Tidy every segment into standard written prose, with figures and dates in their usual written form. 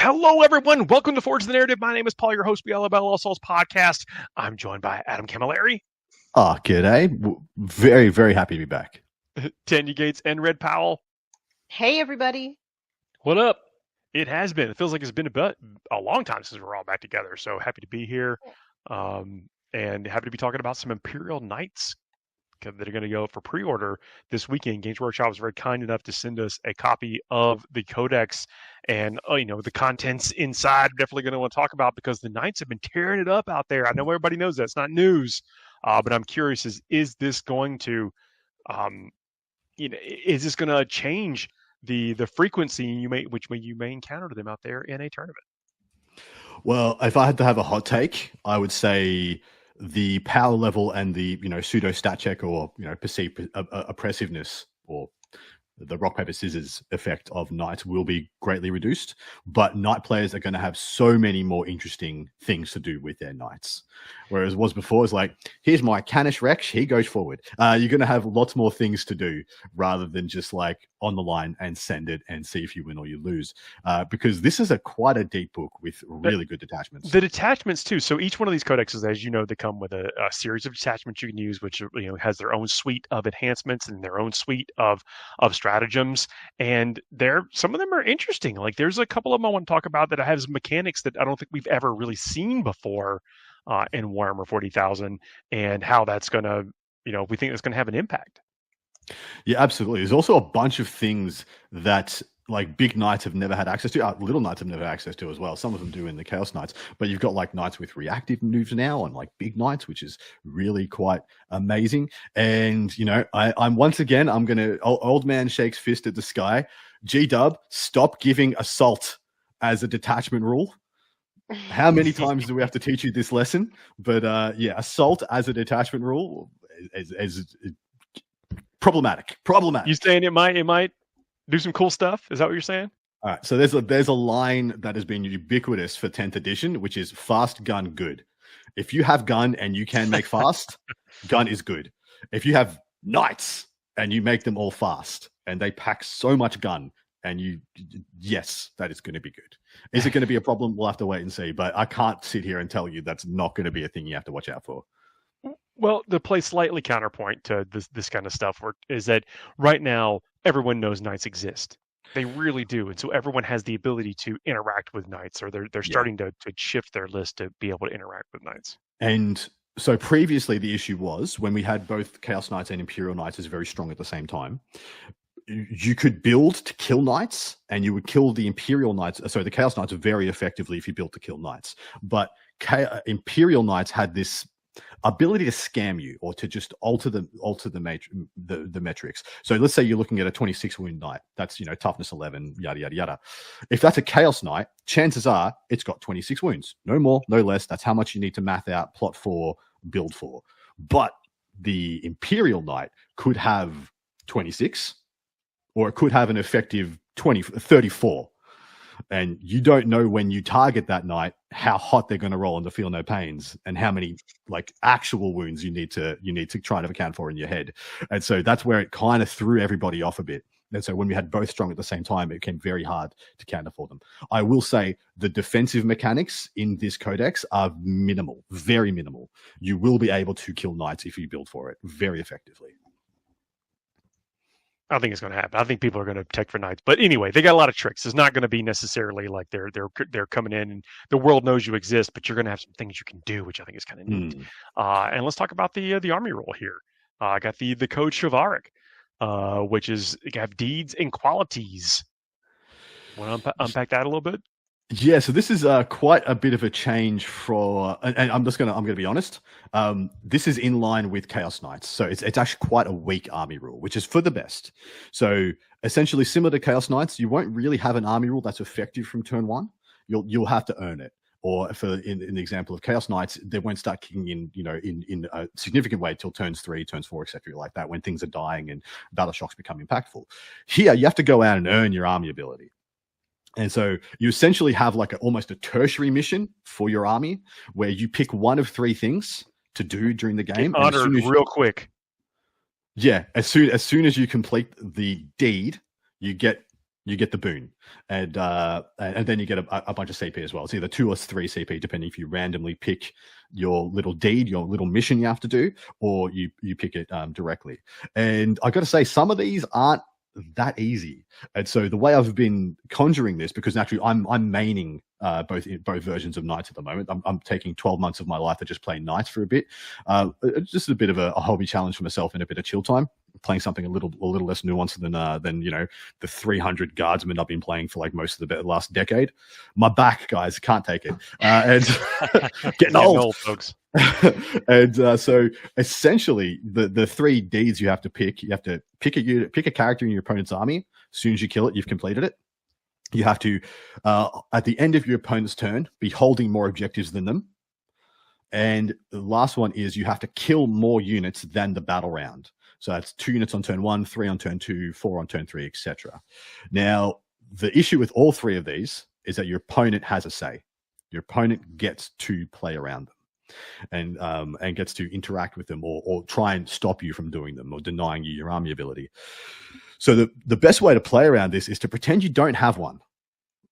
Hello, everyone. Welcome to Forge the Narrative. My name is Paul, your host, BLBL Souls podcast. I'm joined by Adam Camilleri. G'day. Very, very happy to be back. Tanya Gates and Red Powell. Hey, everybody. What up? It has been. It feels like it's been a long time since we're all back together. So happy to be here, and happy to be talking about some Imperial Knights that are going to go for pre-order this weekend. Games Workshop was very kind enough to send us a copy of the Codex, and the contents inside. Definitely going to want to talk about because the Knights have been tearing it up out there. I know everybody knows that it's not news, but I'm curious: is this going to, is this going to change the frequency you may encounter them out there in a tournament? Well, if I had to have a hot take, I would say the power level and the pseudo stat check or perceived oppressiveness or the rock paper scissors effect of Knights will be greatly reduced, but Knight players are going to have so many more interesting things to do with their Knights. Whereas was before, it's like, here's my Canish Rex, he goes forward. You're going to have lots more things to do rather than just like on the line and send it and see if you win or you lose. Because this is quite a deep book with really good detachments. The detachments too. So each one of these codexes, as you know, they come with a series of detachments you can use, which has their own suite of enhancements and their own suite of stratagems. And some of them are interesting. Like there's a couple of them I want to talk about that have some mechanics that I don't think we've ever really seen before in Warhammer 40,000, and how that's going to, we think it's going to have an impact. Yeah, absolutely. There's also a bunch of things that like big Knights have never had access to. Little Knights have never had access to as well. Some of them do in the Chaos Knights, but you've got like Knights with reactive moves now and like big Knights, which is really quite amazing. And, I'm once again, I'm going to, old man shakes fist at the sky. G-Dub, stop giving assault as a detachment rule. How many times do we have to teach you this lesson? But assault as a detachment rule is problematic. You saying it might do some cool stuff? Is that what you're saying? All right. So there's a line that has been ubiquitous for 10th edition, which is fast gun good. If you have gun and you can make fast, gun is good. If you have Knights and you make them all fast and they pack so much gun, and yes, that is going to be good. Is it going to be a problem? We'll have to wait and see. But I can't sit here and tell you that's not going to be a thing you have to watch out for. Well, the play slightly counterpoint to this kind of stuff is that right now everyone knows Knights exist. They really do, and so everyone has the ability to interact with Knights, or they're starting to shift their list to be able to interact with Knights. And so previously, the issue was when we had both Chaos Knights and Imperial Knights as very strong at the same time. You could build to kill Knights, and you would kill the Imperial Knights. Sorry, the Chaos Knights very effectively if you built to kill Knights. But Imperial Knights had this ability to scam you or to just alter the metrics. So let's say you're looking at a 26 wound Knight. That's toughness 11, yada yada yada. If that's a Chaos Knight, chances are it's got 26 wounds. No more, no less. That's how much you need to math out, plot for, build for. But the Imperial Knight could have 26. Or it could have an effective 34. And you don't know when you target that Knight how hot they're going to roll on the Feel No Pains and how many like actual wounds you need to try to account for in your head. And so that's where it kind of threw everybody off a bit. And so when we had both strong at the same time, it became very hard to counter for them. I will say the defensive mechanics in this codex are minimal, very minimal. You will be able to kill Knights if you build for it very effectively. I think it's going to happen. I think people are going to protect for Knights. But anyway, they got a lot of tricks. It's not going to be necessarily like they're coming in and the world knows you exist, but you're going to have some things you can do, which I think is kind of neat. And let's talk about the army role here. I got the Code Chivalric, which is have deeds and qualities. Want to unpack that a little bit? Yeah, so this is quite a bit of a change for, and I'm gonna be honest. This is in line with Chaos Knights, so it's actually quite a weak army rule, which is for the best. So essentially, similar to Chaos Knights, you won't really have an army rule that's effective from turn one. You'll have to earn it, or in the example of Chaos Knights, they won't start kicking in a significant way till turns 3, turns 4, etc. like that when things are dying and battle shocks become impactful. Here, you have to go out and earn your army ability. And so you essentially have like almost a tertiary mission for your army where you pick one of 3 things to do during the game. Get honored real quick. Yeah. As soon as you complete the deed, you get you get the boon, and then you get a bunch of CP as well. It's either 2 or 3 CP, depending if you randomly pick your little deed, your little mission you have to do, or you pick it directly. And I got to say, some of these aren't that easy. And so the way I've been conjuring this, because naturally I'm maining both versions of Knights at the moment. I'm taking 12 months of my life to just play Knights for a bit. Just a bit of a hobby challenge for myself and a bit of chill time. Playing something a little less nuanced than the 300 guardsmen I've been playing for like most of the last decade. My back, guys, can't take it. And getting old, folks. And so essentially the 3 deeds you have to pick pick a character in your opponent's army. As soon as you kill it, you've completed it. You have to at the end of your opponent's turn be holding more objectives than them. And the last one is you have to kill more units than the battle round. So that's 2 units on turn 1, 3 on turn 2, 4 on turn 3, etc. Now, the issue with all 3 of these is that your opponent has a say. Your opponent gets to play around them and gets to interact with them or try and stop you from doing them or denying you your army ability. So the best way to play around this is to pretend you don't have one.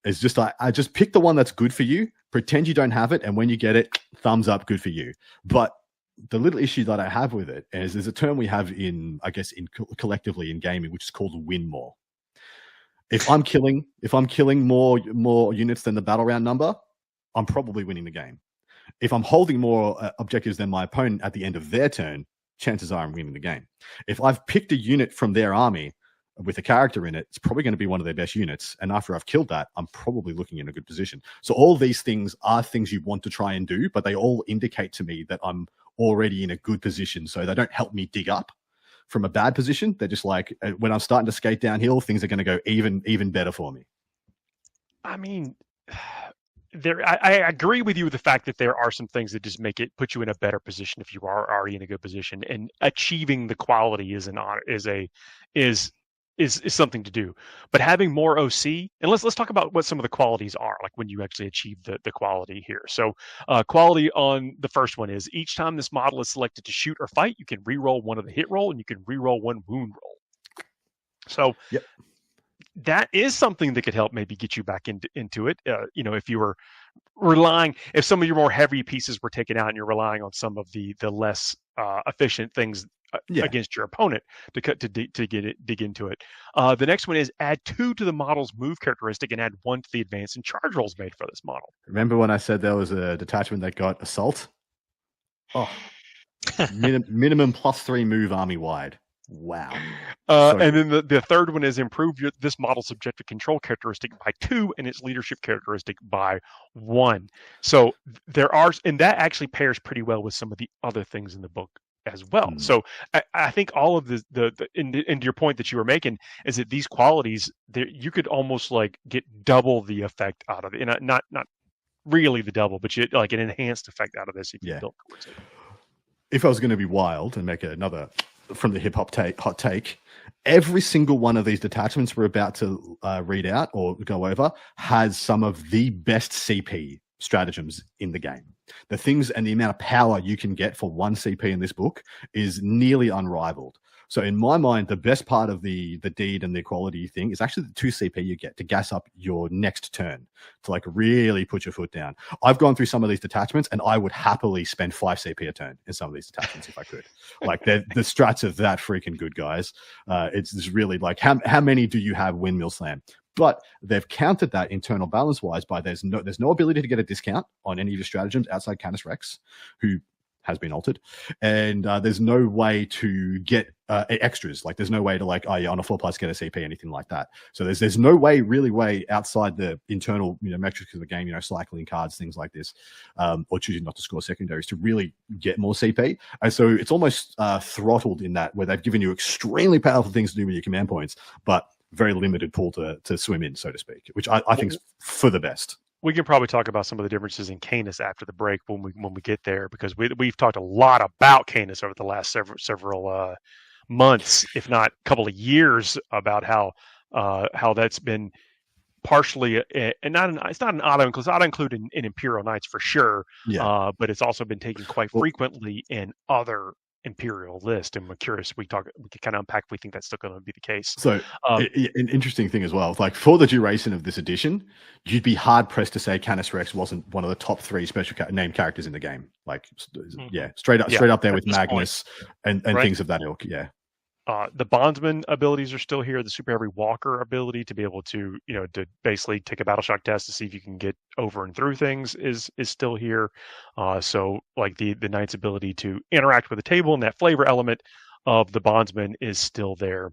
It's just I just pick the one that's good for you, pretend you don't have it, and when you get it, thumbs up, good for you. But the little issue that I have with it is there's a term we have collectively in gaming, which is called win more. If I'm killing more units than the battle round number, I'm probably winning the game. If I'm holding more objectives than my opponent at the end of their turn, chances are I'm winning the game. If I've picked a unit from their army with a character in it, it's probably going to be one of their best units. And after I've killed that, I'm probably looking in a good position. So all these things are things you want to try and do, but they all indicate to me that I'm already in a good position. So they don't help me dig up from a bad position. They're just like, when I'm starting to skate downhill, things are going to go even better for me. I mean, I agree with you with the fact that there are some things that just put you in a better position if you are already in a good position, and achieving the quality is something to do. But having more OC, and let's talk about what some of the qualities are, like when you actually achieve the quality here. So quality on the first one is each time this model is selected to shoot or fight, you can reroll one of the hit roll and you can reroll one wound roll. So yep. That is something that could help maybe get you back into it. If you were if some of your more heavy pieces were taken out and you're relying on some of the less efficient things against your opponent to dig into it. The next one is add 2 to the model's move characteristic and add 1 to the advance and charge rolls made for this model. Remember when I said there was a detachment that got assault? Oh, minimum +3 move army wide. Wow. And then the third one is improve this model's objective control characteristic by 2 and its leadership characteristic by 1. So and that actually pairs pretty well with some of the other things in the book as well. So I think all of and your point that you were making is that these qualities, you could almost like get double the effect out of it, and not really the double, but you like an enhanced effect out of this if you build towards it. If I was going to be wild and make another from the hip hop hot take, every single one of these detachments we're about to read out or go over has some of the best CP stratagems in the game. The things and the amount of power you can get for 1 CP in this book is nearly unrivaled. So in my mind, the best part of the deed and the equality thing is actually the 2 CP you get to gas up your next turn, to like really put your foot down. I've gone through some of these detachments and I would happily spend 5 CP a turn in some of these detachments if I could. Like the strats are that freaking good, guys. It's really like, how many do you have windmill slam? But they've countered that internal balance wise by there's no ability to get a discount on any of your stratagems outside Canis Rex, who has been altered, and there's no way to get extras. Like there's no way to like, oh yeah, on a 4+ get a CP, anything like that. So there's no way outside the internal metrics of the game, cycling cards, things like this, or choosing not to score secondaries to really get more CP. And so it's almost throttled in that, where they've given you extremely powerful things to do with your command points, but very limited pool to swim in, so to speak, which I think is for the best. We can probably talk about some of the differences in Canis after the break when we get there, because we've talked a lot about Canis over the last several months, if not a couple of years, about how that's been partially and it's not an auto include in Imperial Knights for sure, but it's also been taken quite frequently in other Imperial list, and we're curious. We can kind of unpack if we think that's still going to be the case. So an interesting thing as well, like for the duration of this edition, you'd be hard pressed to say Canis Rex wasn't one of the top 3 special named characters in the game. Like, yeah, straight up there with Magnus and right? Things of that ilk. Yeah. The bondsman abilities are still here. The super heavy walker ability to be able to, to basically take a battle shock test to see if you can get over and through things is still here. So like the knight's ability to interact with the table and that flavor element of the bondsman is still there.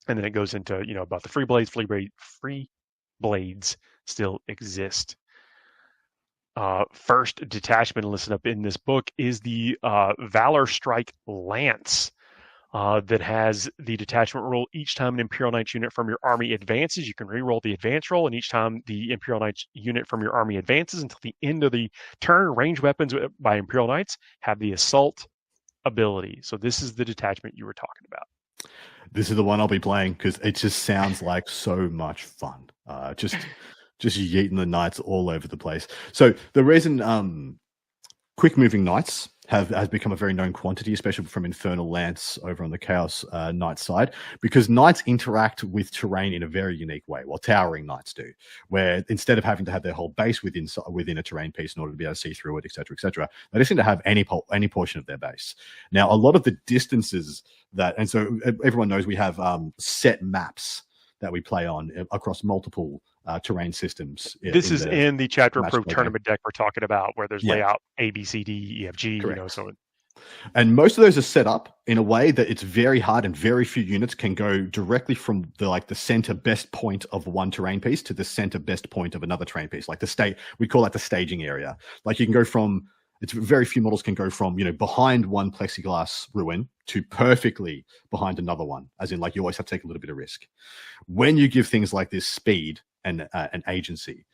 And then it goes into, about the free blades. Free blades still exist. First detachment listed up in this book is the Valor Strike Lance. That has the detachment rule. Each time an Imperial Knights unit from your army advances, you can re-roll the advance roll, and each time the Imperial Knights unit from your army advances until the end of the turn, ranged weapons by Imperial Knights have the assault ability. So this is the detachment you were talking about. This is the one I'll be playing because it just sounds like so much fun. Just yeeting the knights all over the place. So the reason quick moving knights has become a very known quantity, especially from Infernal Lance over on the Chaos Knight side, because knights interact with terrain in a very unique way. Well, towering knights do, where instead of having to have their whole base within a terrain piece in order to be able to see through it, etc., they just seem to have any portion of their base. Now, a lot of the distances and so everyone knows we have set maps that we play on across multiple terrain systems. This is in the Chapter Approved tournament deck we're talking about, where there's layout A, B, C, D, E, F, G. Correct. So. And most of those are set up in a way that it's very hard, and very few units can go directly from the center best point of one terrain piece to the center best point of another terrain piece. Like we call that the staging area. Like you can go from. It's very few models can go from, behind one plexiglass ruin to perfectly behind another one, as in, like, you always have to take a little bit of risk. When you give things like this speed and an agency,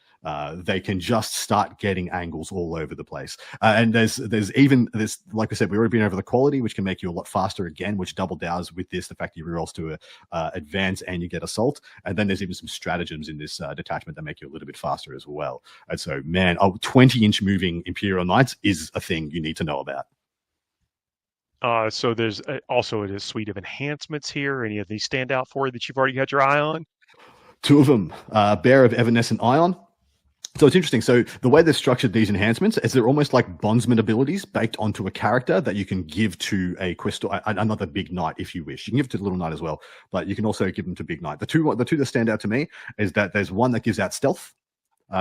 they can just start getting angles all over the place. And there's like I said, we've already been over the quality, which can make you a lot faster again, which double downs with this, the fact that you rerolls to advance and you get assault. And then there's even some stratagems in this detachment that make you a little bit faster as well. And so, man, 20-inch moving Imperial Knights is a thing you need to know about. So there's also a suite of enhancements here. Any of these stand out for you that you've already got your eye on? 2 of them, Bearer of Evanescent Ion. So it's interesting. So the way they've structured these enhancements is they're almost like bondsman abilities baked onto a character that you can give to a quest or another big knight if you wish. You can give it to the little knight as well, but you can also give them to big knight. The two that stand out to me is that there's one that gives out stealth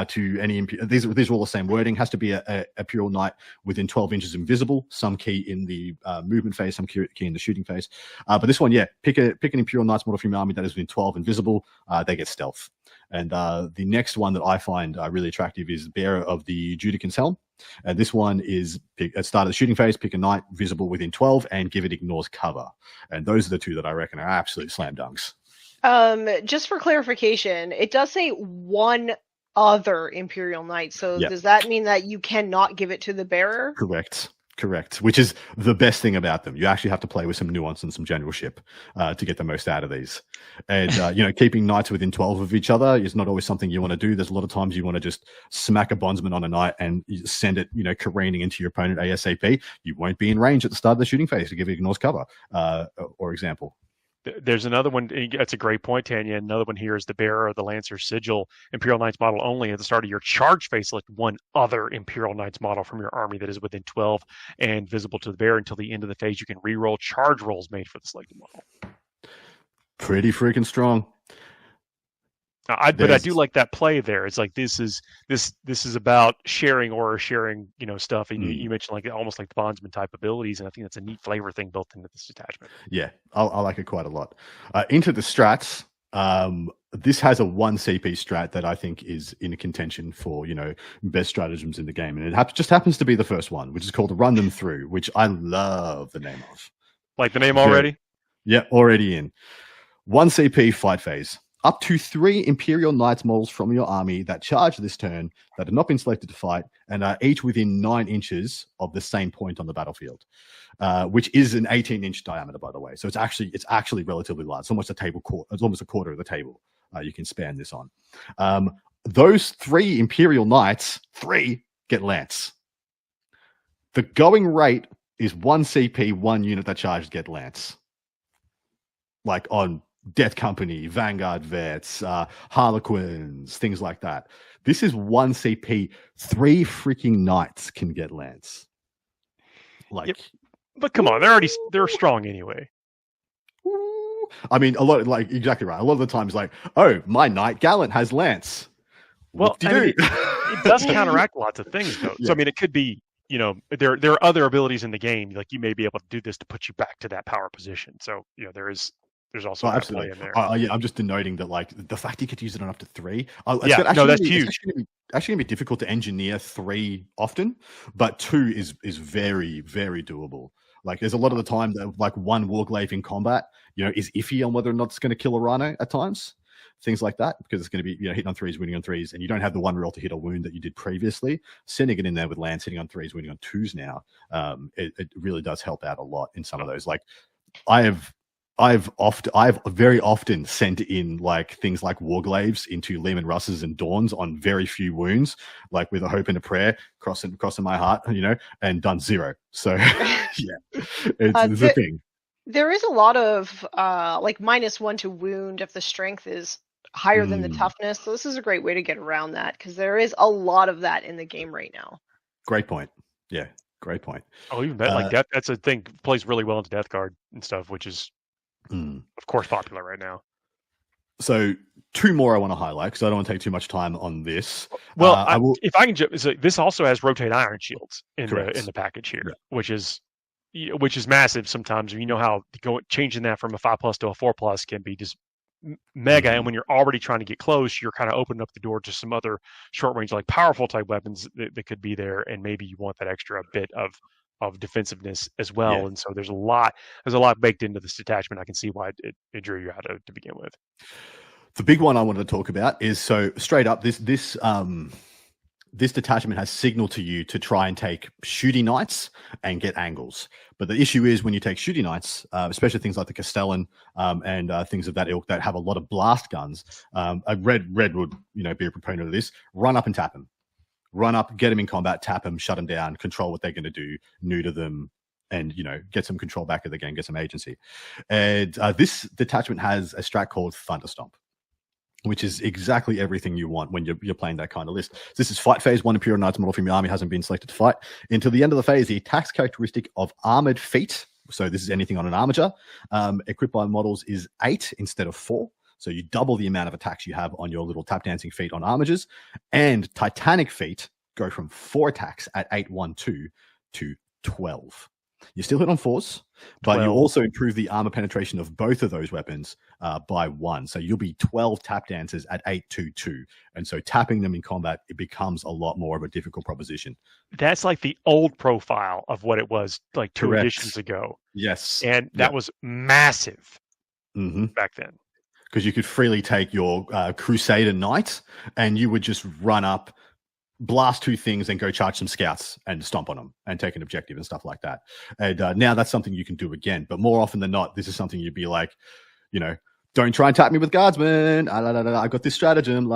to any these are all the same wording. Has to be a Imperial Knight within 12 inches invisible, some key in the movement phase, some key in the shooting phase. But this one, pick an Imperial Knights model from your army that is within 12 invisible, they get stealth. And the next one that I find really attractive is Bearer of the Judicant's Helm. And this one is at the start of the shooting phase, pick a knight visible within 12 and give it ignores cover. And those are the two that I reckon are absolute slam dunks. Just for clarification, it does say one other Imperial Knight. So does that mean that you cannot give it to the bearer? Correct. Which is the best thing about them. You actually have to play with some nuance and some generalship to get the most out of these. And, keeping knights within 12 of each other is not always something you want to do. There's a lot of times you want to just smack a bondsman on a knight and send it, careening into your opponent ASAP. You won't be in range at the start of the shooting phase to give it ignores cover, or example. There's another one. That's a great point, Tanya. Another one here is the Bearer of the Lancer Sigil. Imperial Knights model only. At the start of your charge phase, select one other Imperial Knights model from your army that is within 12 and visible to the bearer until the end of the phase. You can re-roll charge rolls made for the selected model. Pretty freaking strong. But I do like that play there. It's like this is about sharing or sharing, stuff. And you mentioned almost like the bondsman type abilities, and I think that's a neat flavor thing built into this detachment. Yeah, I like it quite a lot. Into the strats, this has a 1 CP strat that I think is in contention for best stratagems in the game, and it just happens to be the first one, which is called Run Them Through, which I love the name of. Like the name already? Yeah, already in 1 CP fight phase. Up to 3 Imperial Knights models from your army that charge this turn that have not been selected to fight and are each within 9 inches of the same point on the battlefield, which is an 18-inch diameter, by the way. So it's actually relatively large. It's almost a quarter of the table you can span this on. Those 3 Imperial Knights, 3 get Lance. The going rate is 1 CP, 1 unit that charges get Lance. Like on Death Company, Vanguard Vets, Harlequins, things like that. This is 1 CP. 3 freaking Knights can get Lance. Like, yep. But come on, they're strong anyway. I mean, a lot, like, exactly right. A lot of the times, like, oh, my Knight Gallant has Lance. Well, I mean, it does counteract lots of things, though. Yeah. So I mean, it could be, you know, there are other abilities in the game, like you may be able to do this to put you back to that power position. So, you know, there's also that play in there. Yeah, I'm just denoting that, like, the fact you could use it on up to 3. That's huge. It's actually gonna be difficult to engineer 3 often, but 2 is very, very doable. Like, there's a lot of the time that, like, 1 Warglaive in combat, you know, is iffy on whether or not it's going to kill a Rhino at times. Things like that, because it's going to be, you know, hitting on 3s, winning on 3s, and you don't have the 1 roll to hit a wound that you did previously. Sending it in there with Lance hitting on 3s, winning on 2s now, it really does help out a lot in some of those. Like, I've very often sent in, like, things like Warglaives into Lehman Russes and Dawns on very few wounds, like with a hope and a prayer crossing my heart, you know, and done 0. So yeah, it's a thing. There is a lot of like -1 to wound if the strength is higher than the toughness. So this is a great way to get around that, because there is a lot of that in the game right now. Great point. Yeah, great point. Oh, even that, like that's a thing, plays really well into Death Guard and stuff, which is of course popular right now. So 2 more I want to highlight, because I don't want to take too much time on this. Well, if I can, so this also has rotate iron shields in the package here, yeah. which is massive. Sometimes you know how changing that from a 5+ to a 4+ can be just mega. And when you're already trying to get close, you're kind of opening up the door to some other short range, like powerful type weapons that could be there, and maybe you want that extra bit of defensiveness as well. Yeah. And so there's a lot baked into this detachment. I can see why it drew you out to begin with. The big one I wanted to talk about is, so straight up, this detachment has signal to you to try and take shooty Knights and get angles. But the issue is, when you take shooty Knights, especially things like the Castellan and things of that ilk that have a lot of blast guns, Red would, you know, be a proponent of this. Run up and tap them. Run up, get them in combat, tap them, shut them down, control what they're going to do, neuter them, and, you know, get some control back of the game, get some agency. And this detachment has a strat called Thunderstomp, which is exactly everything you want when you're playing that kind of list. This is fight phase. 1 Imperial Knights model from your army hasn't been selected to fight. Until the end of the phase, the attacks characteristic of armored feet, so this is anything on an armature, equipped by models, is 8 instead of 4. So you double the amount of attacks you have on your little tap dancing feet on armatures. And Titanic feet go from 4 attacks at 8/1/2 to 12. You still hit on 4s, but 12. You also improve the armor penetration of both of those weapons by 1. So you'll be 12 tap dancers at 8/2/2. And so tapping them in combat, it becomes a lot more of a difficult proposition. That's like the old profile of what it was like 2 editions ago. Yes. And that was massive back then. Because you could freely take your Crusader Knight and you would just run up, blast 2 things, and go charge some scouts and stomp on them and take an objective and stuff like that. And now that's something you can do again. But more often than not, this is something you'd be like, you know, don't try and tap me with guardsmen. I got this stratagem.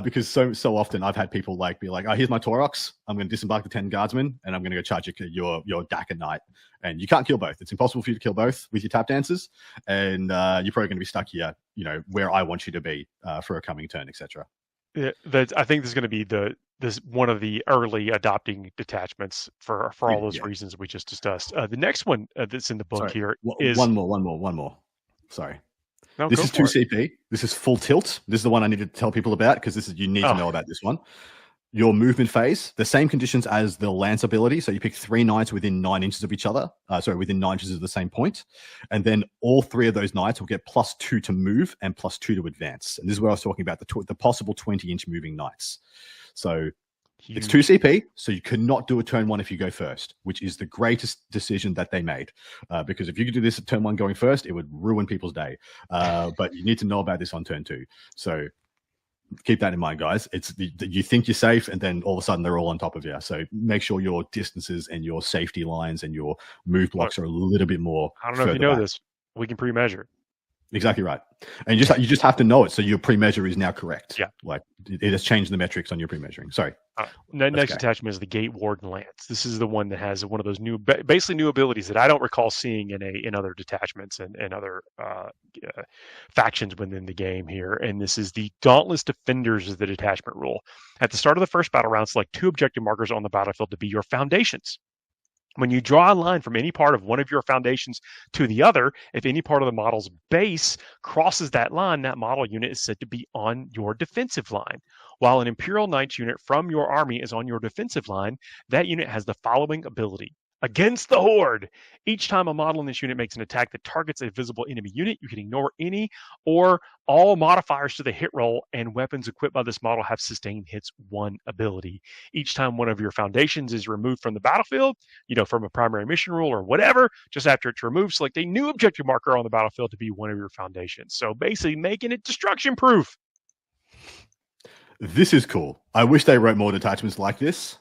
Because so often I've had people like be like, oh, here's my Taurox. I'm going to disembark the 10 guardsmen and I'm going to go charge your Daka Knight. And you can't kill both. It's impossible for you to kill both with your tap dancers. And you're probably going to be stuck here, you know, where I want you to be for a coming turn, etc. Yeah, I think this is going to be this one of the early adopting detachments for all those reasons we just discussed. The next one that's in the book here is one more. Sorry. No, this is 2 CP. This is full tilt. This is the one I need to tell people about, because you need to know about this one. Your movement phase, the same conditions as the Lance ability. So you pick 3 Knights within 9 inches of each other. Within 9 inches of the same point. And then all 3 of those Knights will get +2 to move and +2 to advance. And this is where I was talking about the possible 20-inch moving Knights. So it's 2 CP, so you cannot do a turn 1 if you go first, which is the greatest decision that they made. Because if you could do this at turn 1 going first, it would ruin people's day. But you need to know about this on turn 2. So keep that in mind, guys. You think you're safe, and then all of a sudden they're all on top of you. So make sure your distances and your safety lines and your move blocks are a little bit more. I don't know if you know this. We can pre-measure. Exactly right. And you just have to know it, so your pre-measure is now correct. Yeah. Like it has changed the metrics on your pre-measuring. Sorry. Next attachment is the Gate Warden Lance. This is the one that has one of those basically new abilities that I don't recall seeing in other detachments and other factions within the game here. And this is the Dauntless Defenders is the detachment rule. At the start of the first battle round, select 2 objective markers on the battlefield to be your foundations. When you draw a line from any part of one of your foundations to the other, if any part of the model's base crosses that line, that model unit is said to be on your defensive line. While an Imperial Knights unit from your army is on your defensive line, that unit has the following ability. Against the Horde. Each time a model in this unit makes an attack that targets a visible enemy unit, you can ignore any or all modifiers to the hit roll, and weapons equipped by this model have sustained hits 1 ability. Each time one of your foundations is removed from the battlefield, from a primary mission rule or whatever, just after it's removed, select a new objective marker on the battlefield to be one of your foundations. So basically making it destruction proof. This is cool. I wish they wrote more detachments like this.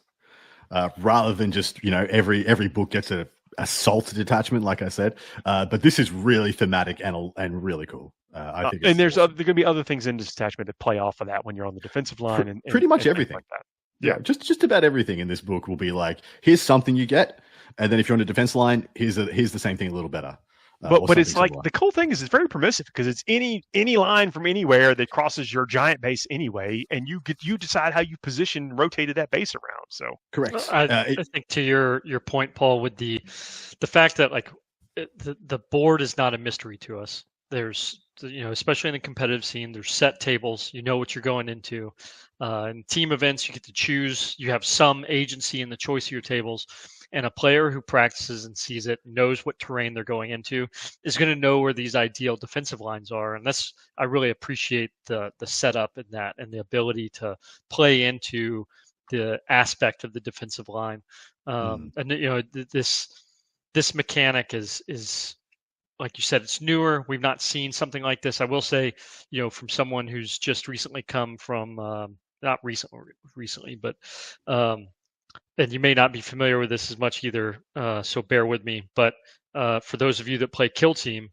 Rather than just every book gets a assault detachment, like I said, but this is really thematic and really cool. I think, and there's going to be other things in this detachment that play off of that when you're on the defensive line, and pretty much everything like that. Yeah, just about everything in this book will be like, here's something you get, and then if you're on the defense line, here's the same thing a little better. But it's like the cool thing is it's very permissive because it's any line from anywhere that crosses your giant base anyway, and you decide how you rotated that base around. So correct. I think to your point, Paul, with the fact that like the board is not a mystery to us. There's especially in the competitive scene, there's set tables. You know what you're going into. In team events, you get to choose. You have some agency in the choice of your tables. And a player who practices and sees it, knows what terrain they're going into, is going to know where these ideal defensive lines are. And I really appreciate the setup in that and the ability to play into the aspect of the defensive line. And this mechanic is like you said, it's newer. We've not seen something like this. I will say, from someone who's just recently come from not recently, but and you may not be familiar with this as much either, so bear with me. But for those of you that play Kill Team,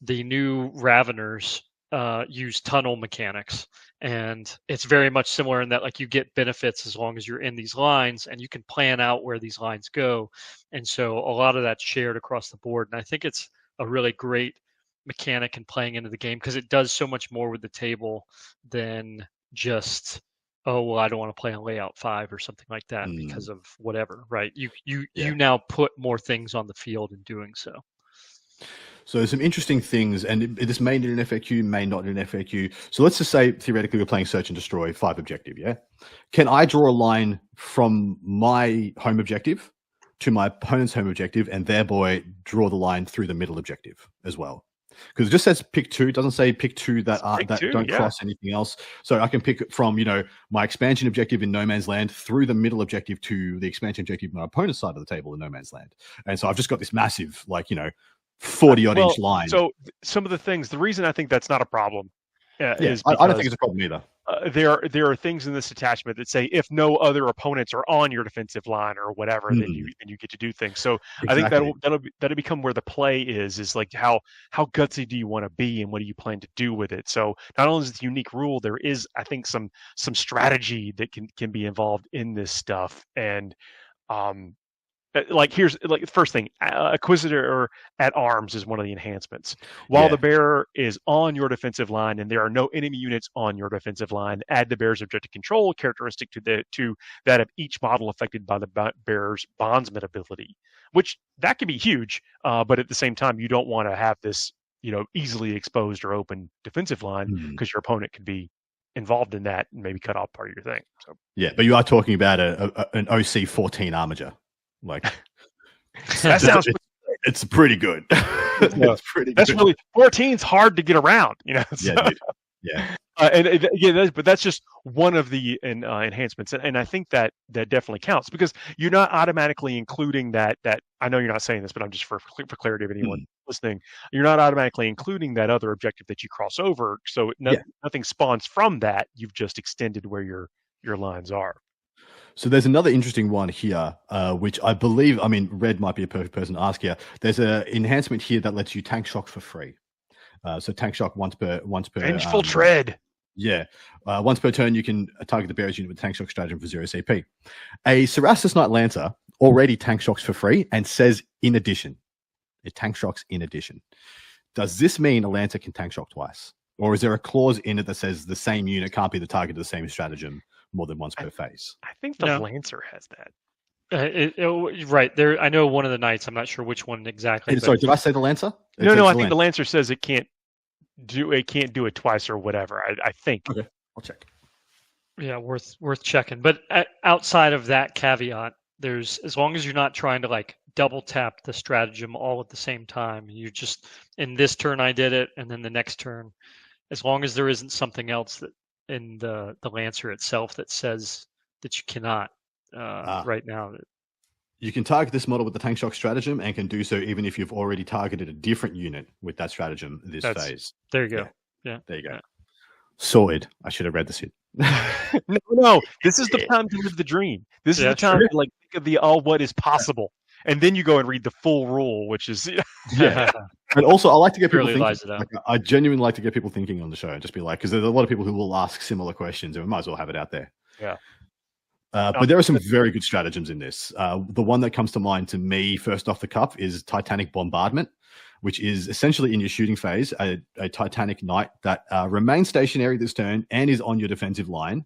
the new Raveners use tunnel mechanics, and it's very much similar in that like you get benefits as long as you're in these lines, and you can plan out where these lines go. And so a lot of that's shared across the board, and I think it's a really great mechanic in playing into the game because it does so much more with the table than just I don't want to play on layout 5 or something like that because of whatever, right? You now put more things on the field in doing so. So there's some interesting things, and this may need an FAQ, may not need an FAQ. So let's just say theoretically we're playing Search and Destroy 5 objective, yeah? Can I draw a line from my home objective to my opponent's home objective and thereby draw the line through the middle objective as well? Because it just says pick 2. It doesn't say pick 2 that don't cross anything else. So I can pick from, my expansion objective in No Man's Land through the middle objective to the expansion objective on my opponent's side of the table in No Man's Land. And so I've just got this massive, 40-odd inch line. So some of the things, the reason I think that's not a problem is because I don't think it's a problem either. There are things in this attachment that say if no other opponents are on your defensive line or whatever, then you get to do things. So exactly. I think that'll become where the play is like how gutsy do you want to be and what do you plan to do with it. So not only is it a unique rule, there is I think some strategy that can be involved in this stuff. And here's the first thing, Acquisitor at Arms is one of the enhancements. While the bearer is on your defensive line and there are no enemy units on your defensive line, add the bearer's objective control characteristic to that of each model affected by the bearer's bondsman ability, which that can be huge, but at the same time you don't want to have this easily exposed or open defensive line because your opponent could be involved in that and maybe cut off part of your thing. So but you are talking about an OC 14 armature. That sounds it's pretty good. It's pretty good. That's really 14's hard to get around, so. But that's just one of the enhancements, and I think that definitely counts because you're not automatically including that. I know you're not saying this, but I'm just for clarity of anyone listening. You're not automatically including that other objective that you cross over, so nothing spawns from that. You've just extended where your lines are. So there's another interesting one here, which I believe, Red might be a perfect person to ask here. There's an enhancement here that lets you tank shock for free. So tank shock once per Vengeful tread. Yeah, once per turn, you can target the bearer's unit with tank shock stratagem for 0 CP. A Cerastus Knight Lancer already tank shocks for free and says in addition. It tank shocks in addition. Does this mean a Lancer can tank shock twice? Or is there a clause in it that says the same unit can't be the target of the same stratagem more than once per phase? I think the No. Lancer has that. Right there, I know one of the knights. I'm not sure which one exactly. Sorry, did I say the Lancer? No, I think the Lancer says it can't do it twice or whatever. I think. Okay, I'll check. Yeah, worth checking. But outside of that caveat, there's, as long as you're not trying to like double tap the stratagem all at the same time, you just, in this turn I did it, and then the next turn, as long as there isn't something else that in the Lancer itself that says that you cannot right now. You can target this model with the tank shock stratagem and can do so even if you've already targeted a different unit with that stratagem this phase. There you go. Yeah. There you go. Yeah. Sorted. I should have read this. No. This is the time to live the dream. This is the time to like think of the what is possible, and then you go and read the full rule, which is yeah. And also, I like to get people thinking. Like, I genuinely like to get people thinking on the show. Just be like, because there's a lot of people who will ask similar questions, and we might as well have it out there. Yeah. But there are some very good stratagems in this. The one that comes to mind to me first off the cuff is Titanic Bombardment, which is essentially in your shooting phase, a Titanic Knight that remains stationary this turn and is on your defensive line,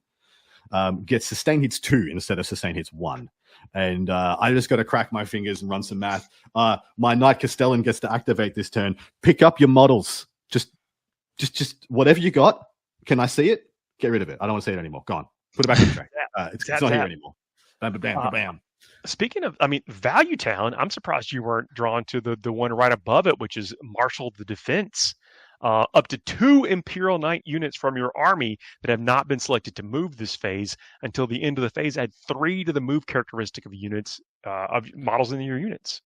gets sustain hits 2 instead of sustain hits 1. And I just got to crack my fingers and run some math. My Knight Castellan gets to activate this turn. Pick up your models. Just whatever you got. Can I see it? Get rid of it. I don't want to see it anymore. Gone. Put it back in the track. It's not here anymore. Bam, bam, bam, bam. Speaking of, Value Town, I'm surprised you weren't drawn to the one right above it, which is Marshal the Defense. Up to 2 Imperial Knight units from your army that have not been selected to move this phase until the end of the phase. Add 3 to the move characteristic of units of models in your units.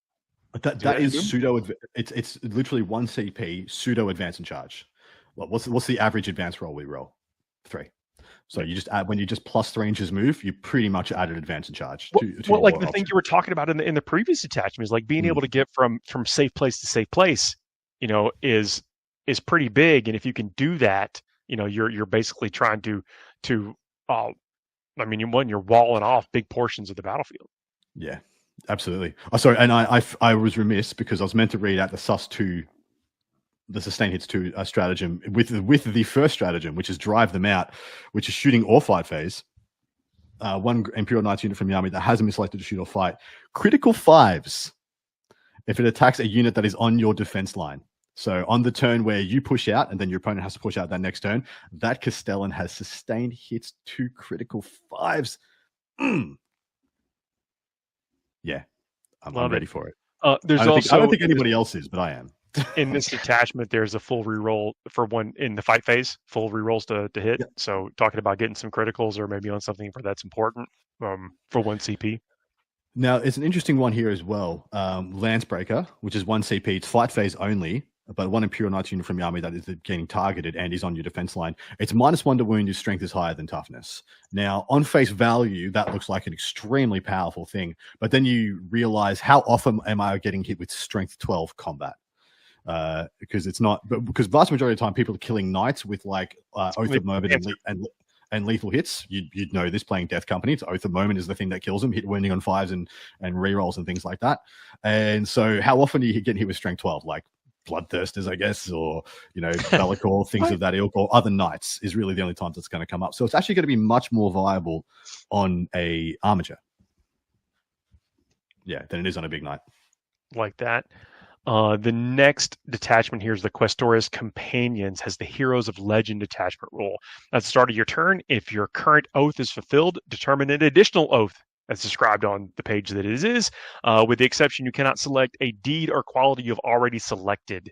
That is pseudo. It's literally 1 CP pseudo advance and charge. What's the average advance roll we roll? 3. So you just add, when you just plus 3 inches move, you pretty much added advance and charge. Well, like the thing you were talking about in the previous attachment is like being able to get from safe place to safe place, is pretty big. And if you can do that, you're basically trying to you're walling off big portions of the battlefield. Yeah, absolutely. Oh, sorry, and I was remiss because I was meant to read out the sus2. The sustain hits 2 stratagem with the first stratagem, which is drive them out, which is shooting or fight phase. 1 Imperial Knights unit from the army that hasn't been selected to shoot or fight. Critical 5s if it attacks a unit that is on your defense line. So on the turn where you push out and then your opponent has to push out that next turn, that Castellan has sustained hits 2 critical 5s. Yeah, I'm ready for it. I don't think anybody else is, but I am. In this detachment, there's a full reroll for one in the fight phase, full rerolls to hit. Yep. So talking about getting some criticals or maybe on something that's important for 1 CP. Now, it's an interesting one here as well. Lancebreaker, which is 1 CP. It's fight phase only, but 1 Imperial Knights unit from your army that is getting targeted and is on your defense line. It's -1 to wound. Your strength is higher than toughness. Now, on face value, that looks like an extremely powerful thing. But then you realize, how often am I getting hit with strength 12 combat? Because it's not, but because vast majority of the time people are killing knights with like Oath of Moment and lethal hits. You'd know this playing Death Company. It's Oath of Moment is the thing that kills them. Hit wounding on 5s and rerolls and things like that. And so, how often do you get hit with strength 12? Like Bloodthirsters, I guess, or Bellicor, things of that ilk, or other knights is really the only times it's going to come up. So it's actually going to be much more viable on a armature, than it is on a big knight. Like that. The next detachment here is the Questoris Companions, has the Heroes of Legend detachment rule. At the start of your turn, if your current oath is fulfilled, determine an additional oath as described on the page that it is, with the exception you cannot select a deed or quality you've already selected.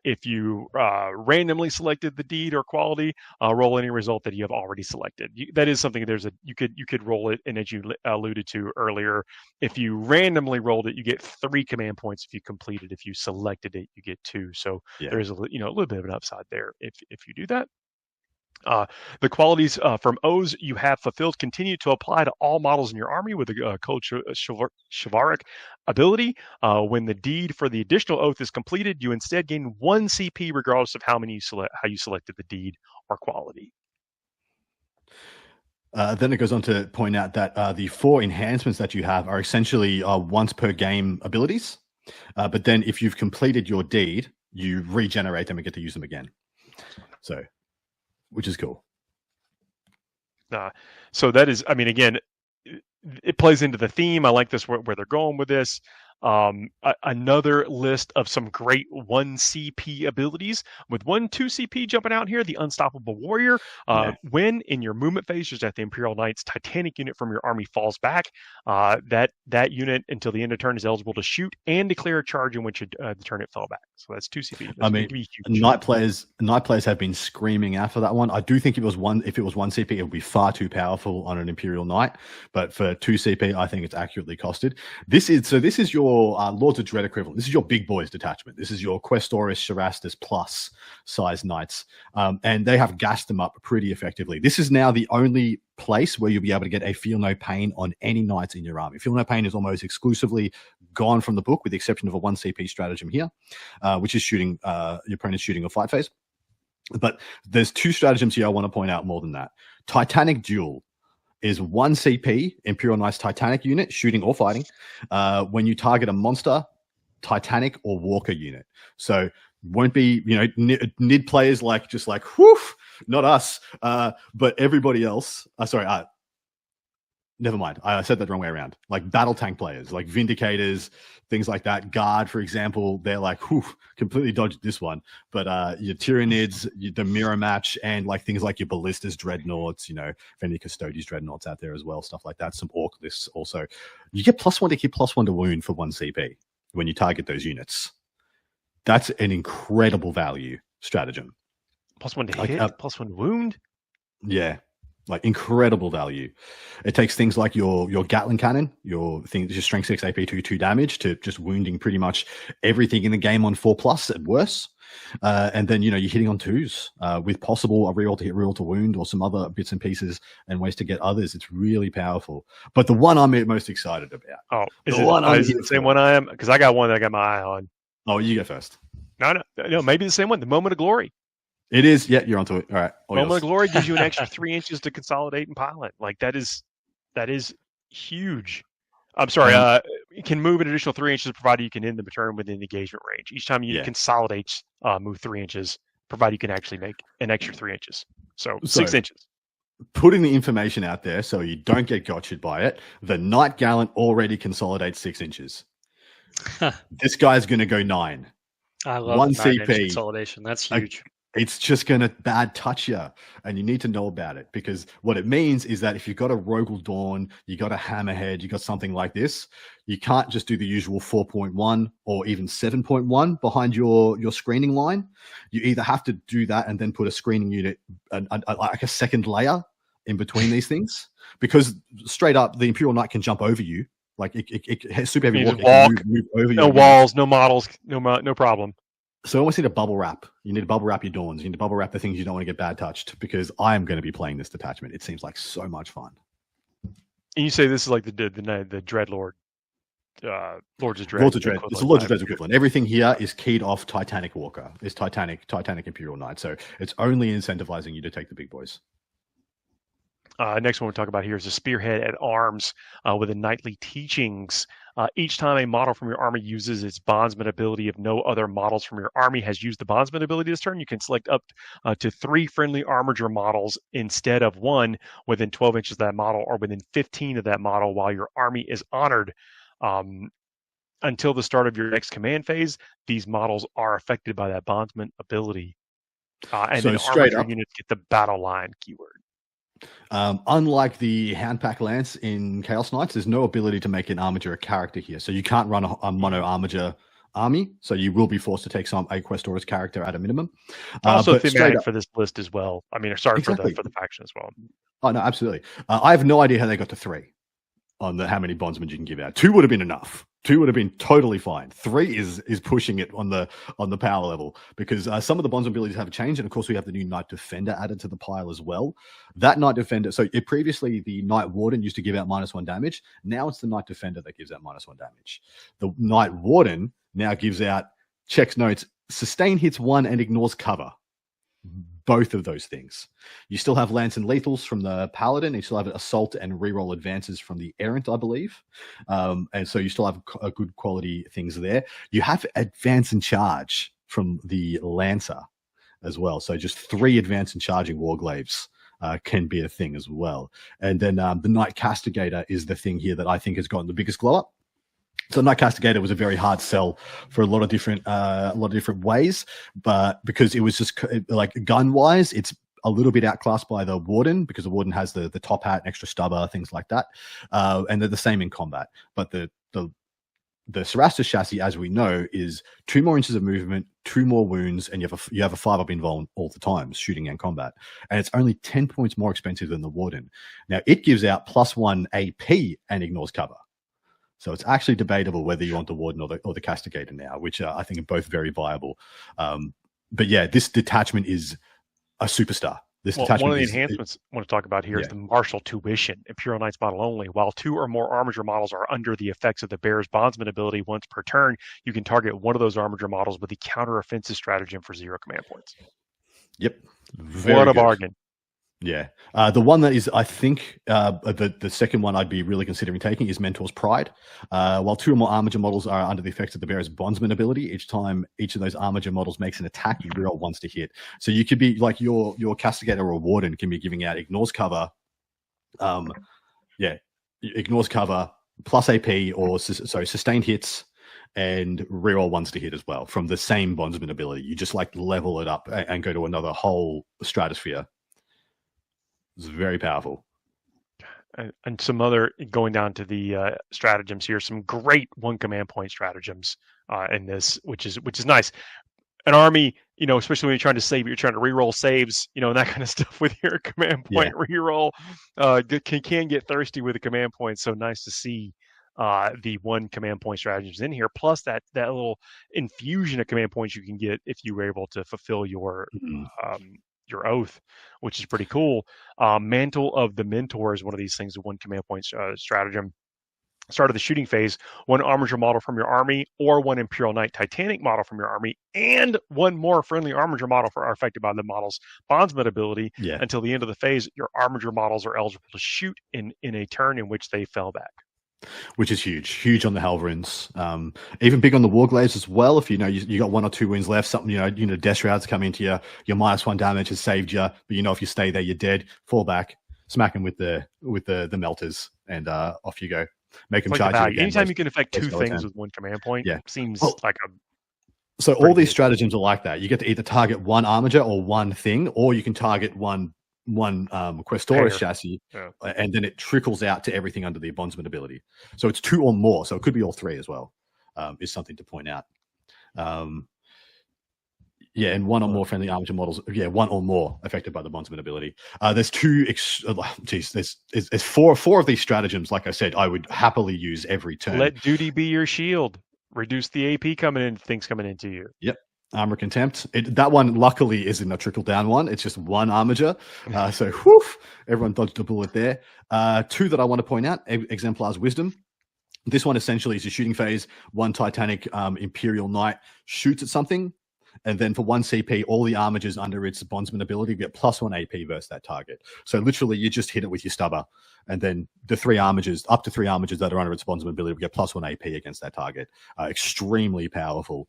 If you randomly selected the deed or quality, roll any result that you have already selected. That is something. You could roll it, and as you alluded to earlier, if you randomly rolled it, you get 3 command points if you completed. If you selected it, you get 2. So there's a little bit of an upside there if you do that. The qualities from O's you have fulfilled continue to apply to all models in your army with a code chivalric ability. When the deed for the additional oath is completed, you instead gain 1 CP regardless of how you selected the deed or quality. Then it goes on to point out that the 4 enhancements that you have are essentially once per game abilities. But then if you've completed your deed, you regenerate them and get to use them again. So, which is cool. So that is, I mean, again, it plays into the theme. I like this where they're going with this. Another list of some great 1 CP abilities with 1 2 CP jumping out here. The Unstoppable Warrior. When in your movement phase, just at the Imperial Knights Titanic unit from your army falls back, that unit until the end of turn is eligible to shoot and declare a charge in which the turn it fell back. So that's 2 CP. That's I mean, Knight players have been screaming after that one. I do think if it was 1 CP, it would be far too powerful on an Imperial Knight. But for 2 CP, I think it's accurately costed. This is your Lords of Dread equivalent. This is your big boys detachment. This is your Questoris Sharastus plus size knights. And they have gassed them up pretty effectively. This is now the only place where you'll be able to get a Feel No Pain on any knights in your army. Feel No Pain is almost exclusively gone from the book with the exception of a 1 CP stratagem here, which is shooting your opponent's shooting or fight phase. But there's 2 stratagems here I want to point out more than that. Titanic Duel is 1 CP Imperial Knights Titanic unit, shooting or fighting, when you target a monster, Titanic, or Walker unit. So won't be, NID players just like, whew, not us, but everybody else. Never mind. I said that the wrong way around. Like battle tank players, like Vindicators, things like that. Guard, for example, they're like, whew, completely dodged this one. But your Tyranids, the Mirror Match, and like things like your Ballistas Dreadnoughts, if any Custodes Dreadnoughts out there as well, stuff like that. Some Orc lists also. You get +1 to hit, +1 to wound for 1 CP when you target those units. That's an incredible value stratagem. +1 to hit, +1 to wound? Yeah. Like incredible value. It takes things like your Gatling cannon, your strength 6 AP 2 damage to just wounding pretty much everything in the game on 4+ at worse. And then you're hitting on 2s with possible a reroll to hit, reroll to wound, or some other bits and pieces and ways to get others. It's really powerful. But the one I'm most excited about. Is it the same one I am? Because I got one that I got my eye on. Oh, you go first. No, maybe the same one. The Moment of Glory. It is. Yeah, you're onto it. All right. Moment of Glory gives you an extra 3 inches to consolidate and pilot. Like that is huge. I'm sorry. You can move an additional 3 inches provided you can end the turn within the engagement range. Each time you consolidate, move 3 inches, provided you can actually make an extra 3 inches. So 6 inches. Putting the information out there so you don't get gotcha'd by it. The Knight Gallant already consolidates 6 inches. This guy's going to go 9. I love 1 the 9-inch CP consolidation. That's huge. It's just going to bad touch you, and you need to know about it, because what it means is that if you've got a Rogel Dawn, you got a Hammerhead, you got something like this, you can't just do the usual 4.1 or even 7.1 behind your screening line. You either have to do that and then put a screening unit, like a second layer in between these things, because straight up the Imperial Knight can jump over you. Like it has super heavy walk, move over no walls, no models, no problem. So you almost need a bubble wrap. You need to bubble wrap your Dawns. You need to bubble wrap the things you don't want to get bad touched, because I am going to be playing this detachment. It seems like so much fun. And you say this is like the Dreadlord, Lords of Dread. Lords of Dread. It's the Lords of Dread's equivalent. Everything here is keyed off Titanic Walker. It's Titanic Imperial Knight. So it's only incentivizing you to take the big boys. Next one we'll talk about here is a Spearhead at Arms with the Knightly Teachings. Each time a model from your army uses its Bondsman ability, if no other models from your army has used the Bondsman ability this turn, you can select up to 3 friendly armature models instead of 1 within 12 inches of that model or within 15 of that model while your army is honored. Until the start of your next command phase, these models are affected by that Bondsman ability. And then armature units get the battle line keyword. Unlike the Handpack Lance in Chaos Knights, there's no ability to make an armature a character here. So you can't run a mono armature army. So you will be forced to take a Questoris character at a minimum. Also thematic for this list as well. I mean, sorry, exactly. for the faction as well. Oh, no, absolutely. I have no idea how they got to 3 on how many bondsmen you can give out. 2 would have been enough. 2 would have been totally fine. 3 is pushing it on the power level, because some of the bonds abilities have changed, and of course we have the new Knight Defender added to the pile as well. That Knight Defender, so previously the Knight Warden used to give out -1 damage. Now it's the Knight Defender that gives out -1 damage. The Knight Warden now gives out, checks notes, sustain hits 1 and ignores cover. Both of those things. You still have Lance and Lethals from the Paladin. You still have Assault and Reroll Advances from the Errant, I believe. And so you still have a good quality things there. You have Advance and Charge from the Lancer as well. So just 3 Advance and Charging Warglaves can be a thing as well. And then the Knight Castigator is the thing here that I think has gotten the biggest glow up. So Knight Castigator was a very hard sell for a lot of different ways, but because it was just like gun wise, it's a little bit outclassed by the Warden, because the Warden has the top hat, extra stubber, things like that, and they're the same in combat. But the Cerastus chassis, as we know, is 2 more inches of movement, 2 more wounds, and you have a 5-up invuln all the time, shooting and combat, and it's only 10 points more expensive than the Warden. Now it gives out +1 AP and ignores cover. So it's actually debatable whether you want the Warden or the Castigator now, which I think are both very viable. But yeah, this detachment is a superstar. One of the enhancements I want to talk about here is the Martial Tuition, Imperial Knights model only. While 2 or more Armiger models are under the effects of the Bear's Bondsman ability once per turn, you can target one of those Armiger models with the counter-offensive stratagem for 0 command points. Yep. What a bargain. Yeah. The one that is, I think, the second one I'd be really considering taking is Mentor's Pride. While 2 or more Armiger models are under the effects of the Bearer's Bondsman ability, each time each of those Armiger models makes an attack, you reroll once to hit. So you could be like your Castigator or Warden can be giving out ignores cover. Ignores cover plus AP or sustained hits and reroll once to hit as well from the same Bondsman ability. You just like level it up and go to another whole stratosphere. It's very powerful. And some other, going down to the stratagems here, some great 1 command point stratagems in this, which is nice. An army, especially when you're trying to save, you're trying to reroll saves, and that kind of stuff with your command point reroll, can get thirsty with a command point. So nice to see the 1 command point stratagems in here, plus that little infusion of command points you can get if you were able to fulfill your oath, which is pretty cool. Mantle of the Mentor is one of these things, the 1 command point stratagem. Start of the shooting phase, 1 Armiger model from your army or 1 Imperial Knight Titanic model from your army and 1 more friendly Armiger model are affected by the model's Bondsman ability. Until the end of the phase, your Armiger models are eligible to shoot in a turn in which they fell back. Which is huge on the Halverins. Even big on the Warglaves as well. If you got 1 or 2 wounds left, something Death Shrouds come into you, your -1 damage has saved you, but if you stay there, you're dead. Fall back, smack them with the melters, and off you go. Make them charge you. Anytime you can affect 2 things with 1 command point, seems like a. So all these stratagems are like that. You get to either target 1 Armiger or 1 thing, or you can target one Questoris chassis, and then it trickles out to everything under the Bondsman ability. So it's 2 or more, so it could be all 3 as well, is something to point out. And 1 or more friendly Armiger models, 1 or more affected by the Bondsman ability. There's 2, there's 4 of these stratagems, like I said, I would happily use every turn. Let duty be your shield. Reduce the AP things coming into you. Yep. Armor Contempt. That one, luckily, isn't a trickle-down one. It's just 1 Armiger. So, everyone dodged a bullet there. 2 that I want to point out, Exemplar's Wisdom. This one essentially is a shooting phase. 1 Titanic Imperial Knight shoots at something, and then for 1 CP, all the Armigers under its Bondsman ability get +1 AP versus that target. So literally, you just hit it with your stubber, and then the 3 Armigers, up to 3 Armigers that are under its Bondsman ability, will get +1 AP against that target. Extremely powerful,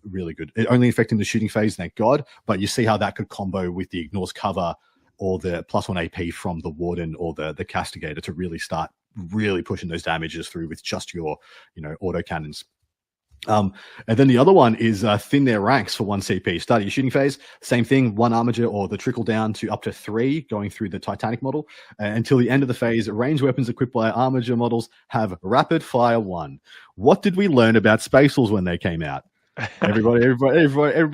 really good. Only affecting the shooting phase, thank God. But you see how that could combo with the ignores cover or the +1 AP from the Warden or the Castigator to really start pushing those damages through with just your auto cannons. And then the other one is thin their ranks for 1 CP. Start your shooting phase, same thing, 1 Armiger or the trickle down to up to 3 going through the Titanic model. Until the end of the phase, ranged weapons equipped by Armiger models have rapid fire 1. What did we learn about Space Wolves when they came out? Everybody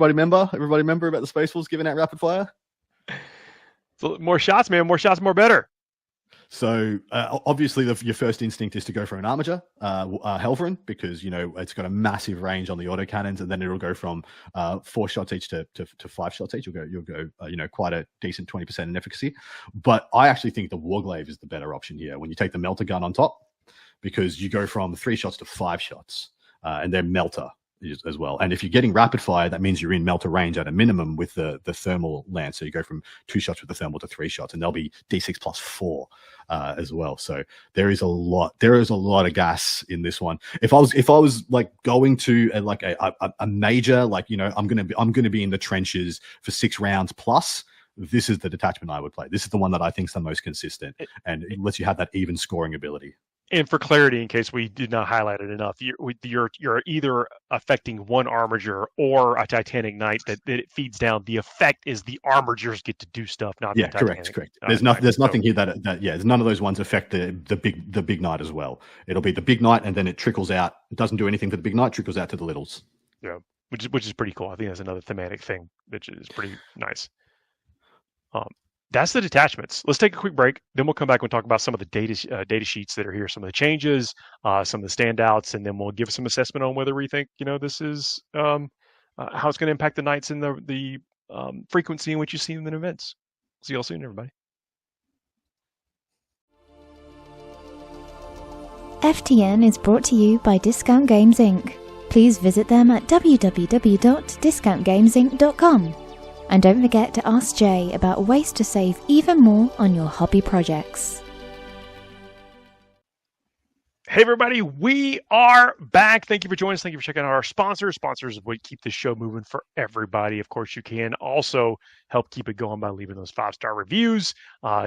remember about the Space Wolves giving out rapid fire? So more shots, man. More shots, more better. So obviously, your first instinct is to go for an armature, Helverin, because it's got a massive range on the autocannons, and then it'll go from 4 shots each to 5 shots each. You'll go quite a decent 20% in efficacy. But I actually think the Warglaive is the better option here when you take the melter gun on top, because you go from 3 shots to 5 shots, and they're melter as well. And if you're getting rapid fire, that means you're in melter range at a minimum with the thermal lance. So you go from 2 shots with the thermal to 3 shots, and they'll be D6 plus 4 as well. So there is a lot of gas in this one. If I was like going to a major, I'm gonna be in the trenches for 6 rounds plus, this is the detachment I would play. This is the one that I think is the most consistent, and it lets you have that even scoring ability. And for clarity, in case we did not highlight it enough, you're either affecting one armature or a Titanic Knight that it feeds down. The effect is the armagers get to do stuff, not the Titanic. Correct. There's nothing here that there's none of those ones affect the big knight as well. It'll be the big knight, and then it trickles out. It doesn't do anything for the big knight, trickles out to the littles. Yeah, which is pretty cool. I think that's another thematic thing which is pretty nice. That's the detachments. Let's take a quick break. Then we'll come back and talk about some of the data sheets that are here, some of the changes, some of the standouts, and then we'll give some assessment on whether we think this is how it's going to impact the knights and the frequency in which you see them in events. See you all soon, everybody. FTN is brought to you by Discount Games Inc. Please visit them at www.discountgamesinc.com. And don't forget to ask Jay about ways to save even more on your hobby projects. Hey everybody, we are back. Thank you for joining us. Thank you for checking out our sponsors. Sponsors would keep the show moving for everybody. Of course, you can also help keep it going by leaving those 5-star reviews.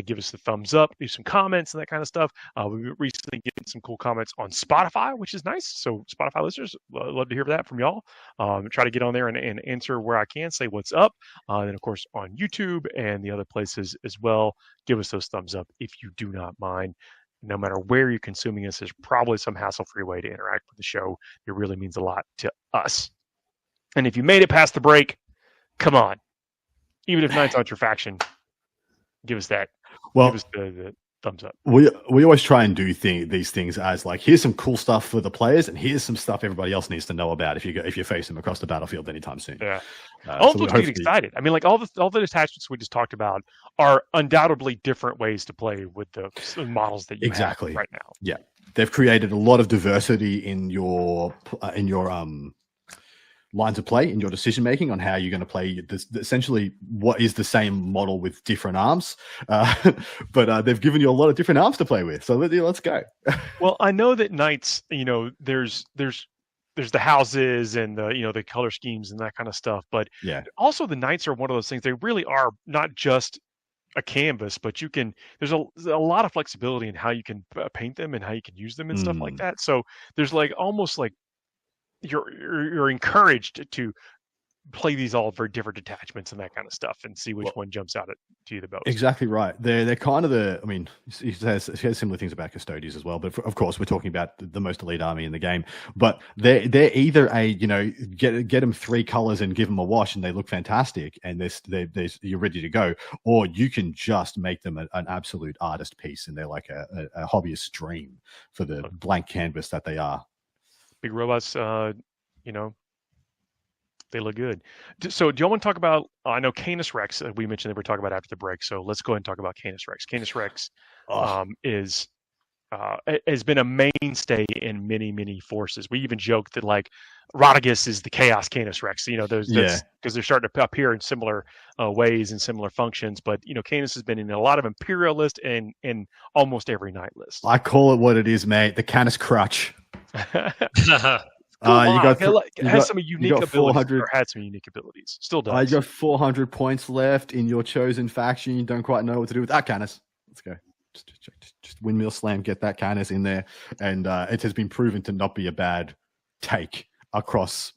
Give us the thumbs up, leave some comments and that kind of stuff. We recently getting some cool comments on Spotify, which is nice. So Spotify listeners, love to hear that from y'all. Try to get on there and answer where I can, say what's up. Then of course on YouTube and the other places as well. Give us those thumbs up if you do not mind. No matter where you're consuming us, there's probably some hassle-free way to interact with the show. It really means a lot to us. And if you made it past the break, come on. Even if Knights aren't your faction, give us that. Well, give us the thumbs up. We always try and do these things as like, here's some cool stuff for the players, and here's some stuff everybody else needs to know about if you face them across the battlefield anytime soon. Yeah. All folks get excited. I mean, like all the attachments we just talked about are undoubtedly different ways to play with the models that you have right now. Yeah, they've created a lot of diversity in your lines of play, in your decision making on how you're going to play this, essentially what is the same model with different arms, but they've given you a lot of different arms to play with. So let's go. Well, I know that Knights, there's the houses and the color schemes and that kind of stuff, but also the Knights are one of those things. They really are not just a canvas, but there's a lot of flexibility in how you can paint them and how you can use them and stuff like that. So there's like almost like you're encouraged to play these all for different detachments and that kind of stuff and see which one jumps out to you the most. Exactly right. They're kind of he says similar things about Custodians as well, but of course we're talking about the most elite army in the game. But they're either get them 3 colors and give them a wash and they look fantastic and you're ready to go, or you can just make them an absolute artist piece and they're like a hobbyist dream for the blank canvas that they are. Big robots, they look good. So do y'all want to talk about, I know Canis Rex, we mentioned that we're talking about after the break, so let's go ahead and talk about Canis Rex. Canis Rex has been a mainstay in many, many forces. We even joked that like Rodigus is the Chaos Canis Rex, because they're starting to appear in similar ways and similar functions. But, Canis has been in a lot of Imperial lists and in almost every Knight list. I call it what it is, mate. The Canis Crutch. Has some unique abilities, or had some unique abilities. Still does. You got 400 points left in your chosen faction. You don't quite know what to do with that Canis. Let's go. Just windmill slam, get that Canis in there. And it has been proven to not be a bad take across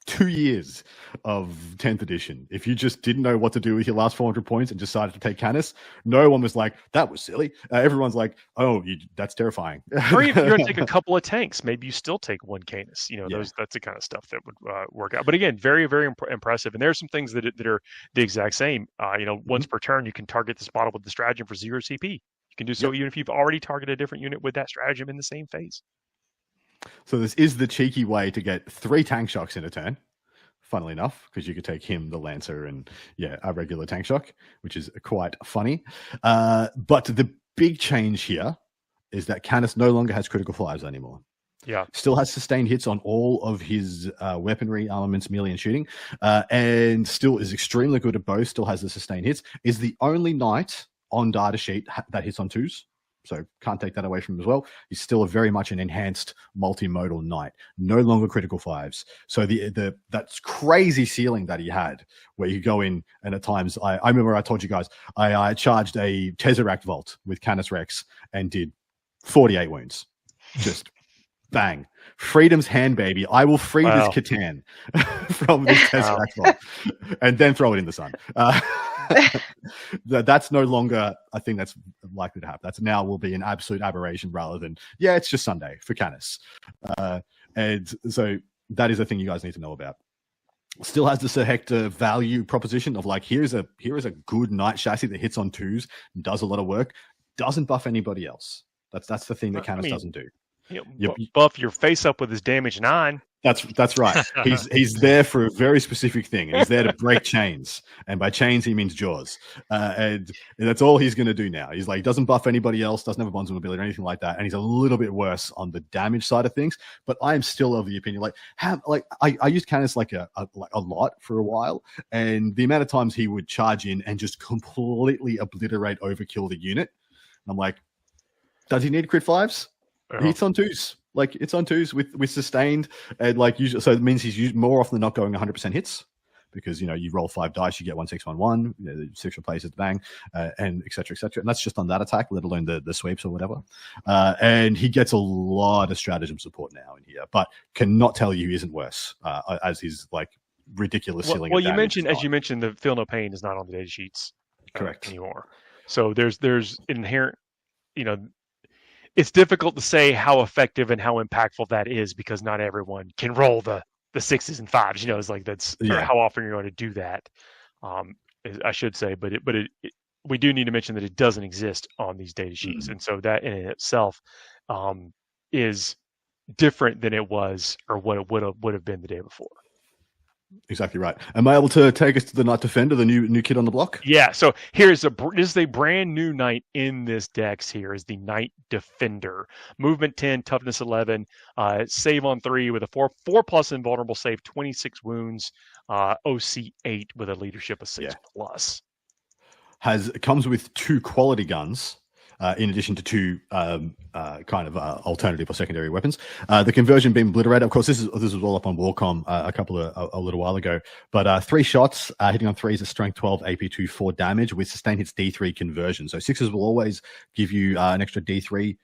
2 years of 10th edition. If you just didn't know what to do with your last 400 points and decided to take Canis, no one was like, that was silly. Everyone's like, oh, that's terrifying. Or if you're going to take a couple of tanks, maybe you still take one Canis. That's the kind of stuff that would work out. But again, very, very impressive. And there's some things that are the exact same. Once per turn, you can target this model with the stratagem for 0 CP. You can do so even if you've already targeted a different unit with that stratagem in the same phase. So this is the cheeky way to get 3 tank shocks in a turn. Funnily enough, because you could take him, the Lancer, and a regular tank shock, which is quite funny. But the big change here is that Canis no longer has critical fires anymore. Yeah. Still has sustained hits on all of his weaponry, armaments, melee, and shooting, and still is extremely good at both. Still has the sustained hits. Is the only knight on data sheet that hits on 2s. So can't take that away from him as well. He's still very much an enhanced multimodal knight, no longer critical 5s. So that's crazy ceiling that he had, where you go in and at times, I remember I told you guys, I charged a Tesseract Vault with Canis Rex and did 48 wounds. Just bang. Freedom's hand, baby. I will free this Catan from this Tesseract Vault and then throw it in the sun. That's no longer a thing that's likely to happen. That's now will be an absolute aberration rather than, it's just Sunday for Canis. And so that is a thing you guys need to know about. Still has the Sir Hector value proposition of like, here is a good knight chassis that hits on 2s, does a lot of work, doesn't buff anybody else. That's the thing that Canis doesn't do. Buff your face up with his damage 9. That's right. He's there for a very specific thing, and he's there to break chains. And by chains, he means jaws. And that's all he's going to do now. He's like, he doesn't buff anybody else, doesn't have a bondsman ability or anything like that. And he's a little bit worse on the damage side of things. But I am still of the opinion, I used Canis a lot for a while, and the amount of times he would charge in and just completely obliterate, overkill the unit. I'm like, does he need crit 5s? It's on 2s. Like, it's on 2s with sustained, and usually, so it means he's used more often than not going 100% hits, because you roll 5 dice, you get 1, 6, 1, 1, 6 replaces bang, and etc. And that's just on that attack, let alone the sweeps or whatever. And he gets a lot of stratagem support now in here, but cannot tell you he isn't worse, as his ridiculous ceiling. Well, you mentioned the Feel No Pain is not on the data sheets, correct, anymore. So there's inherent, it's difficult to say how effective and how impactful that is, because not everyone can roll the 6s and 5s. It's like that's how often you're going to do that. I should say, but we do need to mention that it doesn't exist on these data sheets, and so that in itself is different than it was or what it would have been the day before. Exactly right. Am I able to take us to the Knight Defender, the new kid on the block? Yeah. So this is a brand new knight in this dex. Here is the Knight Defender. Movement 10, toughness 11, save on 3 with a 4+ invulnerable save, 26 wounds, OC 8 with a leadership of 6+. Comes with 2 quality guns. In addition to 2 alternative or secondary weapons, the conversion beam obliterator. Of course, this is all up on Warcom a little while ago. But 3 shots hitting on 3s at strength 12, AP2, 4 damage with sustained hits D3 conversion. So 6s will always give you an extra D3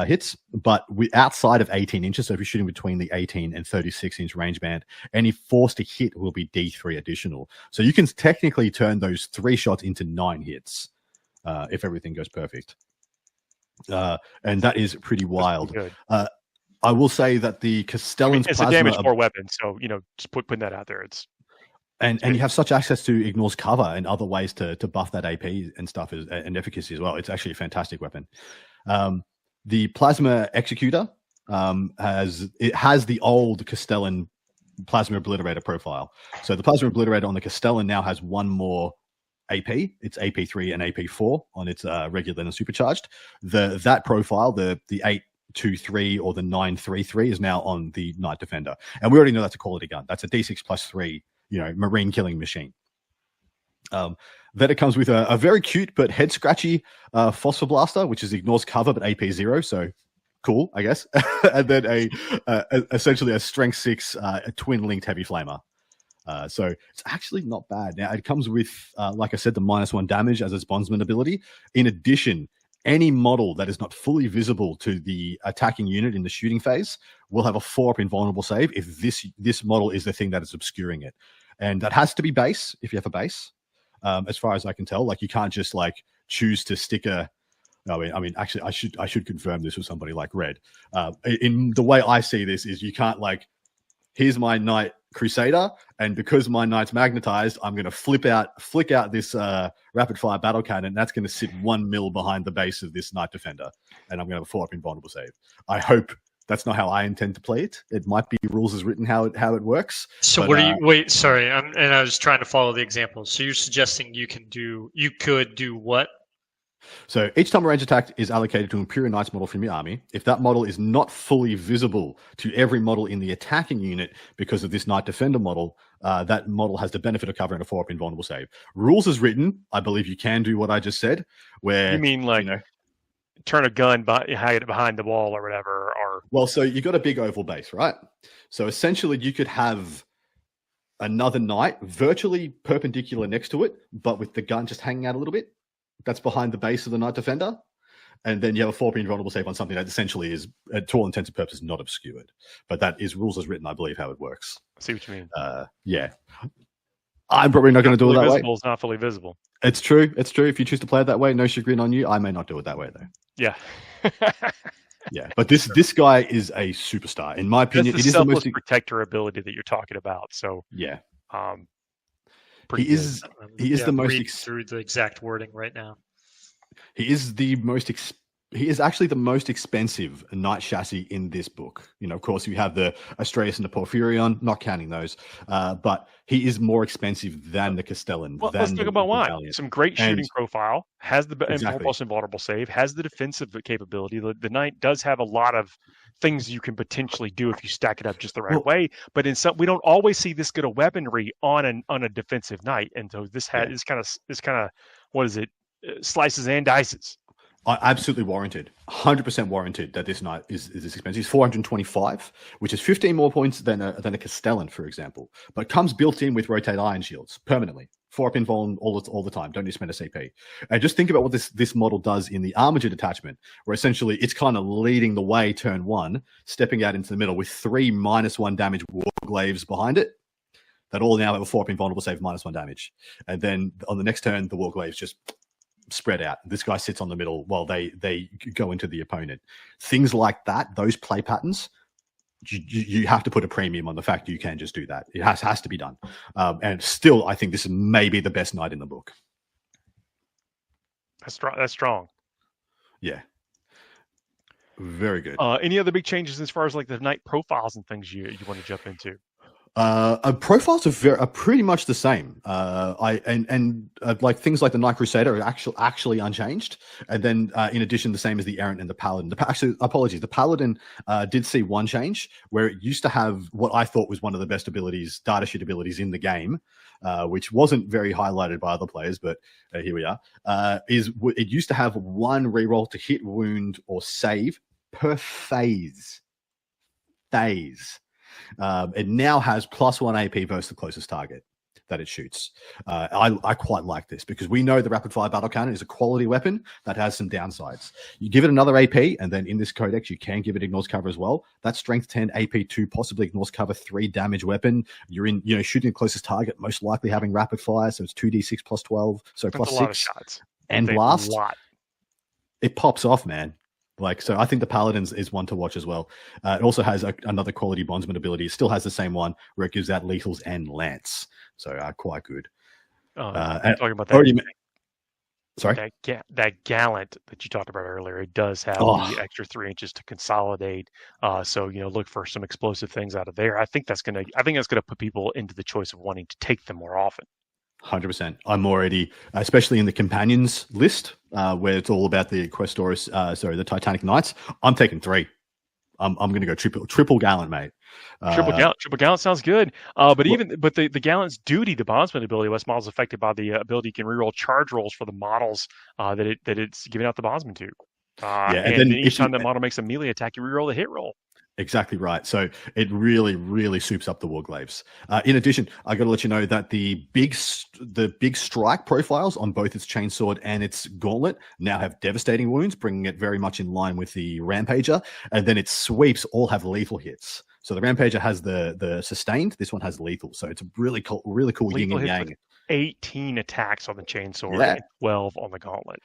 hits, but outside of 18 inches. So if you're shooting between the 18 and 36 inch range band, any force to hit will be D3 additional. So you can technically turn those 3 shots into 9 hits if everything goes perfect. And that is pretty wild. I will say that the Castellan's it's plasma, a damage 4 weapon, so just putting that out there. And you have such access to Ignores Cover and other ways to buff that AP and stuff and efficacy as well. It's actually a fantastic weapon. The Plasma Executor has the old Castellan Plasma Obliterator profile. So the Plasma Obliterator on the Castellan now has 1 more AP. It's AP3 and AP4 on its regular and supercharged. That profile, the 823 or the 933 is now on the Knight Defender, and we already know that's a quality gun. That's a D6 +3, marine killing machine. Then it comes with a very cute but head scratchy Phosphor Blaster, which is ignores cover but AP0, so cool, I guess. And then essentially a strength 6 twin linked heavy flamer. So it's actually not bad. Now it comes with, like I said, the -1 damage as its bondsman ability. In addition, any model that is not fully visible to the attacking unit in the shooting phase will have a 4-up invulnerable save if this model is the thing that is obscuring it. And that has to be base if you have a base, as far as I can tell. You can't just choose to stick a. I mean, actually, I should confirm this with somebody like Red. In the way I see this is you can't here's my knight Crusader, and because my knight's magnetized, I'm going to flick out this rapid fire battle cannon. That's going to sit 1 mil behind the base of this knight defender, and I'm going to have a 4-up invulnerable save. I hope that's not how I intend to play it. It might be rules as written how it works. So but, what are you? Wait, sorry, and I was trying to follow the example. So you're suggesting you could do what? So each time a range attack is allocated to an Imperial Knights model from your army, if that model is not fully visible to every model in the attacking unit because of this Knight Defender model, that model has the benefit of covering a 4-up invulnerable save. Rules as written, I believe you can do what I just said. Where You mean like turn a gun, hide it behind the wall or whatever? Or well, so you got a big oval base, right? So essentially, you could have another knight virtually perpendicular next to it, but with the gun just hanging out a little bit. That's behind the base of the Knight Defender. And then you have a 4-up invulnerable save on something that essentially is, to all intents and purposes, not obscured. But that is rules as written, I believe, how it works. I see what you mean. Yeah. I'm probably not going to do it that way. Visible is not fully visible. It's true. It's true. If you choose to play it that way, no chagrin on you. I may not do it that way, though. Yeah. Yeah. But this guy is a superstar. In my opinion, That's it is the most protector ability that you're talking about. So yeah. Pretty he is the most through the exact wording right now. He is actually the most expensive knight chassis in this book. Of course, you have the Astraeus and the Porphyrion, not counting those, but he is more expensive than the Castellan. Well, let's talk about why. Some great shooting profile, has the most invulnerable save, has the defensive capability. The knight does have a lot of things you can potentially do if you stack it up just the right way. But we don't always see this good of weaponry on a defensive knight, and so this kind of what is it? Slices and dices. Absolutely warranted, 100% warranted that this knight is this expensive. He's 425, which is 15 more points than a Castellan, for example, but comes built in with rotate iron shields permanently. 4-up invuln all the time. Don't need to spend a CP. And just think about what this model does in the armature detachment, where essentially it's kind of leading the way turn 1, stepping out into the middle with 3 -1 damage warglaves behind it. That all now have a 4-up invulnerable save -1 damage. And then on the next turn, the warglaves just spread out. This guy sits on the middle while they go into the opponent. Things like that, those play patterns, you have to put a premium on the fact you can just do that. It has to be done. And still, I think this is maybe the best knight in the book. That's strong. Yeah. Very good. Any other big changes as far as like the knight profiles and things you want to jump into? Profiles are pretty much the same. Like things like the Knight Crusader are actually unchanged. And then in addition, the same as the Errant and the Paladin. The Paladin did see one change where it used to have what I thought was one of the best abilities, data sheet abilities in the game, which wasn't very highlighted by other players, but here we are. It used to have 1 reroll to hit, wound, or save per phase. It now has +1 AP versus the closest target that it shoots. I quite like this because we know the rapid fire battle cannon is a quality weapon that has some downsides. You give it another AP, and then in this codex, you can give it ignores cover as well. That strength 10 AP2 possibly ignores cover 3 damage weapon. You're shooting the closest target, most likely having rapid fire, so it's 2d6 +12, so That's +6 a lot of shots. and blast. It pops off, man. So I think the Paladins is one to watch as well. It also has another quality bondsman ability. It still has the same one where it gives out lethals and lance. So quite good. I'm talking about that. Sorry? That gallant that you talked about earlier, it does have the extra 3 inches to consolidate. So look for some explosive things out of there. I think that's gonna put people into the choice of wanting to take them more often. 100%. I'm already, especially in the companions list, where it's all about the the Titanic Knights. I'm taking 3. I'm going to go triple gallant, mate. Triple gallant sounds good. But the gallant's duty, the bondsman ability, less models affected by the ability you can reroll charge rolls for the models that it's giving out the bondsman to. And then each time the model makes a melee attack, you reroll the hit roll. Exactly right. So it really, really soups up the warglaves. In addition, I got to let you know that the big strike profiles on both its chainsword and its gauntlet now have devastating wounds, bringing it very much in line with the Rampager. And then its sweeps all have lethal hits. So the Rampager has the sustained. This one has lethal. So it's a really cool yin and yang. 18 attacks on the chainsword and 12 on the gauntlet.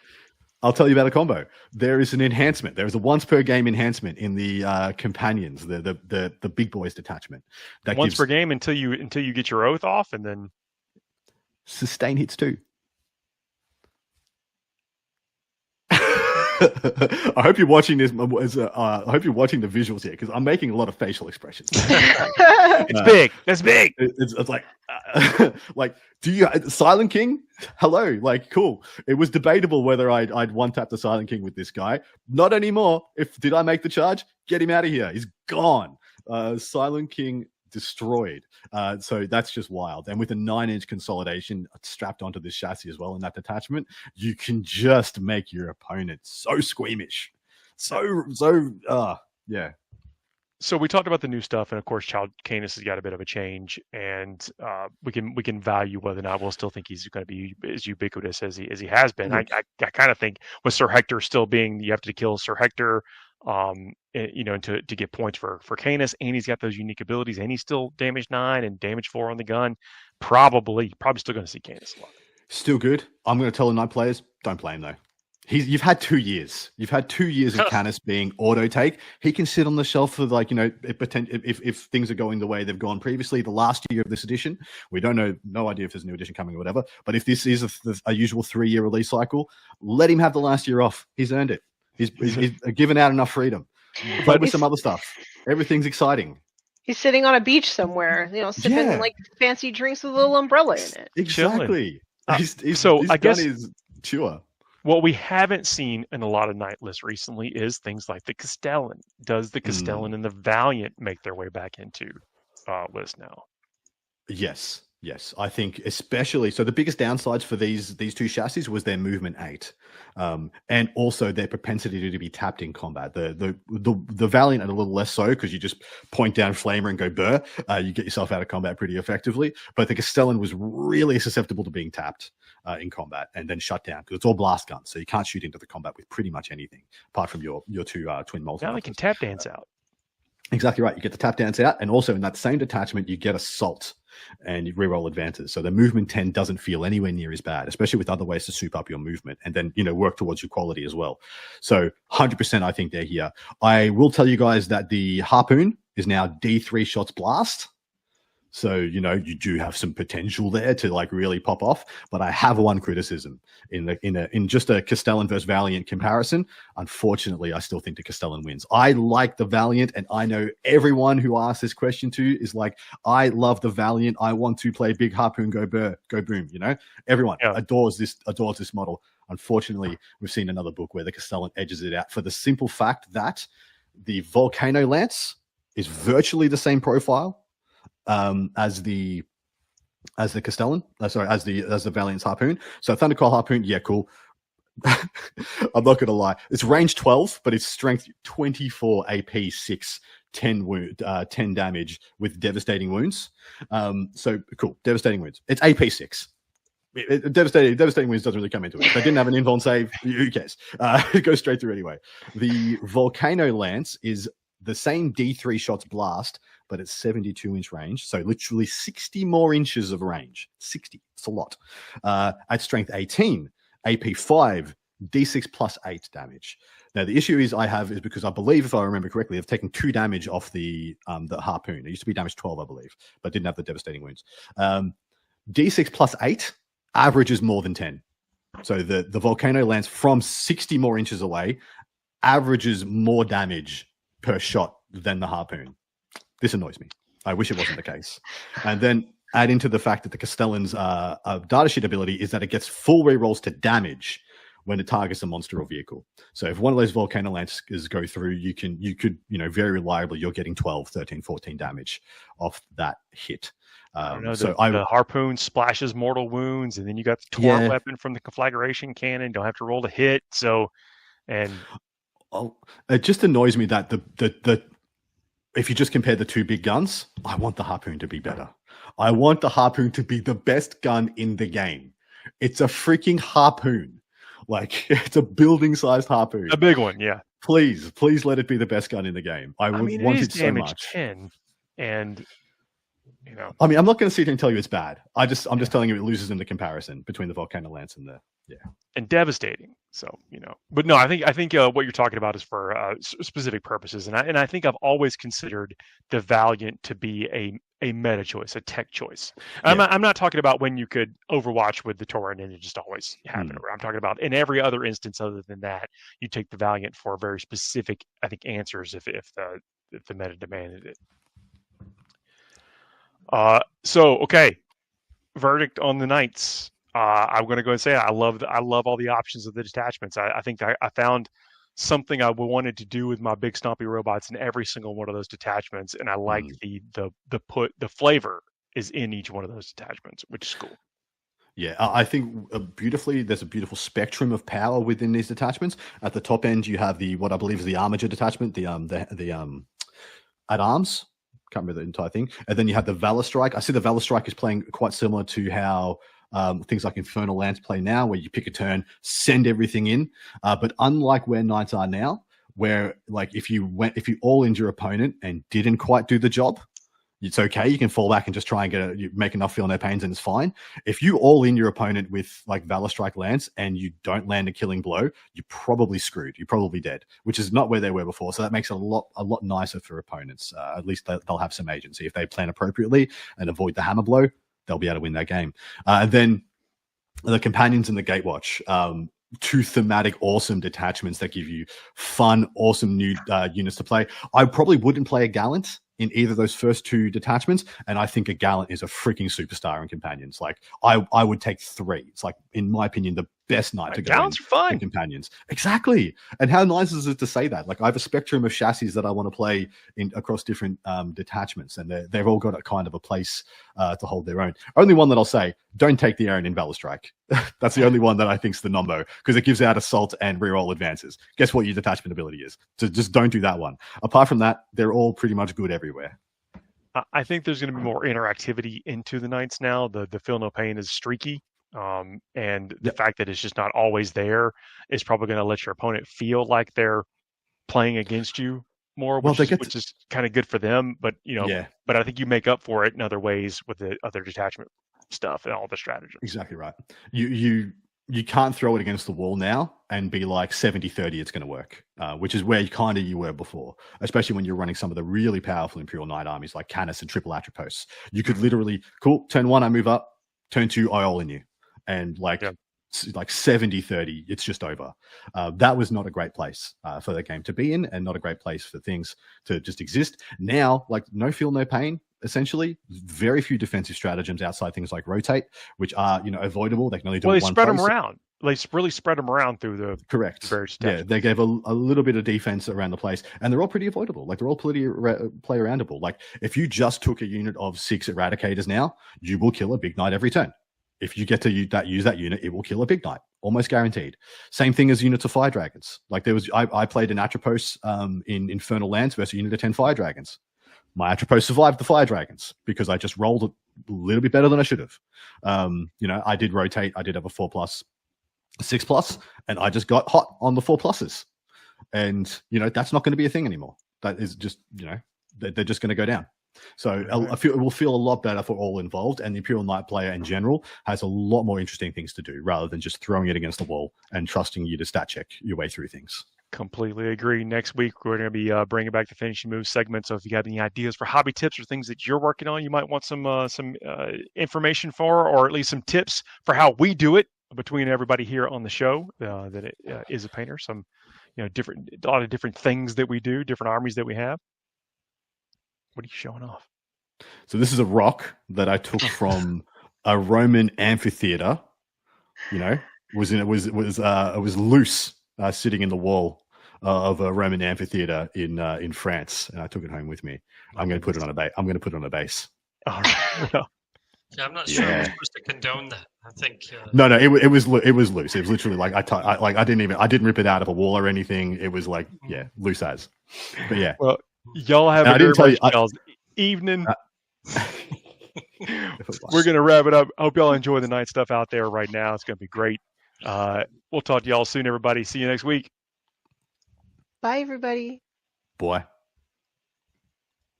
I'll tell you about a combo. There is an enhancement. There is a once per game enhancement in the companions, the big boys detachment. That Once per game until you get your oath off, and then sustain hits too. I hope you're watching this. I hope you're watching the visuals here because I'm making a lot of facial expressions. It's big. That's big. It's like, like, do you Silent King? Hello, like, cool. It was debatable whether I'd one tap the Silent King with this guy. Not anymore. Did I make the charge? Get him out of here. He's gone. Silent King destroyed. So that's just wild. And with a 9-inch consolidation strapped onto this chassis as well in that detachment, you can just make your opponent so squeamish. Yeah. So we talked about the new stuff, and of course, Child Canis has got a bit of a change, and we can value whether or not we'll still think he's going to be as ubiquitous as he has been. Mm-hmm. I kind of think with Sir Hector still being, you have to kill Sir Hector, to get points for Canis, and he's got those unique abilities, and he's still damage 9 and damage 4 on the gun. Probably still going to see Canis a lot. Still good. I'm going to tell the night players, don't play him though. You've had 2 years. You've had 2 years of Canis being auto take. He can sit on the shelf for if things are going the way they've gone previously. The last year of this edition, we don't know, no idea if there's a new edition coming or whatever. But if this is a usual 3-year release cycle, let him have the last year off. He's earned it. He's given out enough freedom. Play with some other stuff. Everything's exciting. He's sitting on a beach somewhere, sipping like fancy drinks with a little umbrella in it. Exactly. He's I guess his tour. What we haven't seen in a lot of night lists recently is things like the Castellan. Does the Castellan and the Valiant make their way back into list now? Yes. I think especially so. The biggest downsides for these 2 chassis was their movement 8, and also their propensity to be tapped in combat. The Valiant a little less so because you just point down Flamer and go burr. You get yourself out of combat pretty effectively. But the Castellan was really susceptible to being tapped in combat and then shut down because it's all blast guns, so you can't shoot into the combat with pretty much anything apart from your 2 twin multi. Now they can tap dance out. Exactly right. You get the tap dance out, and also in that same detachment, you get assault and you reroll advances. So the movement 10 doesn't feel anywhere near as bad, especially with other ways to soup up your movement and then, work towards your quality as well. So 100% I think they're here. I will tell you guys that the Harpoon is now D3 shots blast. So, you do have some potential there to really pop off. But I have one criticism in just a Castellan versus Valiant comparison. Unfortunately, I still think the Castellan wins. I like the Valiant, and I know everyone who asks this question to is like, I love the Valiant. I want to play big Harpoon, go burr, go boom. Everyone adores this model. Unfortunately, we've seen another book where the Castellan edges it out for the simple fact that the Volcano Lance is virtually the same profile as the Castellan, as the Valiant's Harpoon. So Thundercoil Harpoon, yeah, cool. I'm not gonna lie, it's range 12, but it's strength 24, AP 6, 10 damage with devastating wounds. So cool, devastating wounds. It's AP 6. Devastating wounds doesn't really come into it. They didn't have an invuln save. Who cares? It goes straight through anyway. The Volcano Lance is the same D3 shots blast, but it's 72-inch range. So literally 60 more inches of range. 60. It's a lot. At strength 18, AP 5, D6 plus 8 damage. Now, the issue is because I believe, if I remember correctly, they've taken 2 damage off the Harpoon. It used to be damage 12, I believe, but didn't have the devastating wounds. D6 plus 8 averages more than 10. So the Volcano Lance from 60 more inches away averages more damage per shot than the Harpoon. This annoys me. I wish it wasn't the case. And then add into the fact that the Castellan's datasheet ability is that it gets full rerolls to damage when it targets a monster or vehicle. So if one of those Volcano Lances go through, you could very reliably, you're getting 12, 13, 14 damage off that hit. The Harpoon splashes mortal wounds, and then you got the Torn weapon from the conflagration cannon. Don't have to roll to hit. So, and it just annoys me that the if you just compare the 2 big guns, I want the Harpoon to be better. I want the Harpoon to be the best gun in the game. It's a freaking Harpoon. Like, it's a building-sized Harpoon. A big one, yeah. Please let it be the best gun in the game. I would want it so much. 10, and You know, I mean, I'm not going to sit here and tell you it's bad. I'm just telling you it loses in the comparison between the Volcano Lance and the and devastating. So, you know, but no, I think what you're talking about is for specific purposes, and I think I've always considered the Valiant to be a meta choice, a tech choice. I'm not talking about when you could Overwatch with the Torrent and it just always happened. I'm talking about in every other instance other than that, you take the Valiant for very specific, I think, answers if the meta demanded it. So okay, verdict on the Knights. I'm going to go and say I love all the options of the detachments. I think I found something I wanted to do with my big stompy robots in every single one of those detachments, and I like the flavor is in each one of those detachments, which is cool. Yeah, I think beautifully. There's a beautiful spectrum of power within these detachments. At the top end, you have what I believe is the Armiger detachment, the at arms. Can't remember the entire thing. And then you have the Valor Strike. I see the Valor Strike is playing quite similar to how things like Infernal Lance play now, where you pick a turn, send everything in. But unlike where Knights are now, where like if you all in your opponent and didn't quite do the job, it's okay. You can fall back and just try and you make enough feel no pains and it's fine. If you all in your opponent with like Valor Strike Lance and you don't land a killing blow, you're probably screwed. You're probably dead, which is not where they were before. So that makes it a lot nicer for opponents. At least they'll have some agency. If they plan appropriately and avoid the hammer blow, they'll be able to win that game. And then the Companions and the Gatewatch. Two thematic, awesome detachments that give you fun, awesome new units to play. I probably wouldn't play a Gallant in either of those first two detachments, and I think a Gallant is a freaking superstar in Companions. Like, I would take 3. It's like, in my opinion, the best Knight to go Gallants are fun. in Companions. Exactly. And how nice is it to say that? Like, I have a spectrum of chassis that I want to play across different detachments, and they've all got a kind of a place to hold their own. Only one that I'll say, don't take the Aaron in Valor Strike. That's the only one that I think's the nombo, because it gives out assault and reroll advances. Guess what your detachment ability is? So just don't do that one. Apart from that, they're all pretty much good everywhere. I think there's going to be more interactivity into the Knights now. The Feel No Pain is streaky. And the fact that it's just not always there is probably going to let your opponent feel like they're playing against you more, which is kind of good for them. But but I think you make up for it in other ways with the other detachment stuff and all the strategies. Exactly right. You can't throw it against the wall now and be like 70-30 it's going to work, which is where you were before, especially when you're running some of the really powerful Imperial Knight armies like Canis and Triple Atropos. You could literally, turn 1, I move up, turn 2, I all in you. And like 70-30, it's just over. That was not a great place for the game to be in, and not a great place for things to just exist. Now, like, no feel, no pain, essentially. Very few defensive stratagems outside things like rotate, which are, avoidable. They can only do well, it they one spread place. them around. They really spread them around through the various Yeah, they gave a little bit of defense around the place, and they're all pretty avoidable. Like, they're all pretty play aroundable. Like, if you just took a unit of 6 Eradicators now, you will kill a big Knight every turn. If you get to use that unit, it will kill a big Knight, almost guaranteed. Same thing as units of Fire Dragons. Like, I played an Atropos in Infernal Lance versus a unit of 10 Fire Dragons. My Atropos survived the Fire Dragons because I just rolled a little bit better than I should have. I did rotate. I did have a 4+, 6+, and I just got hot on the 4+. And, that's not going to be a thing anymore. That is just, they're just going to go down. So I feel it will feel a lot better for all involved, and the Imperial Knight player in general has a lot more interesting things to do rather than just throwing it against the wall and trusting you to stat check your way through things. Completely agree. Next week, we're going to be bringing back the finishing moves segment. So if you have any ideas for hobby tips or things that you're working on, you might want some information for, or at least some tips for how we do it between everybody here on the show that is a painter. Some, a lot of different things that we do, different armies that we have. What are you showing off? So this is a rock that I took from a Roman amphitheater. It was loose sitting in the wall of a Roman amphitheater in France, and I took it home with me. I'm going to put it on a base. I'm going to put it on a base. All right. Yeah, I'm not sure I'm supposed to condone that. I think no, it was loose. It was literally like I didn't rip it out of a wall or anything. It was like loose as. But yeah. Well, y'all have a great evening. We're gonna wrap it up. Hope y'all enjoy the night stuff out there right now. It's gonna be great. We'll talk to y'all soon, everybody. See you next week. Bye, everybody. Boy.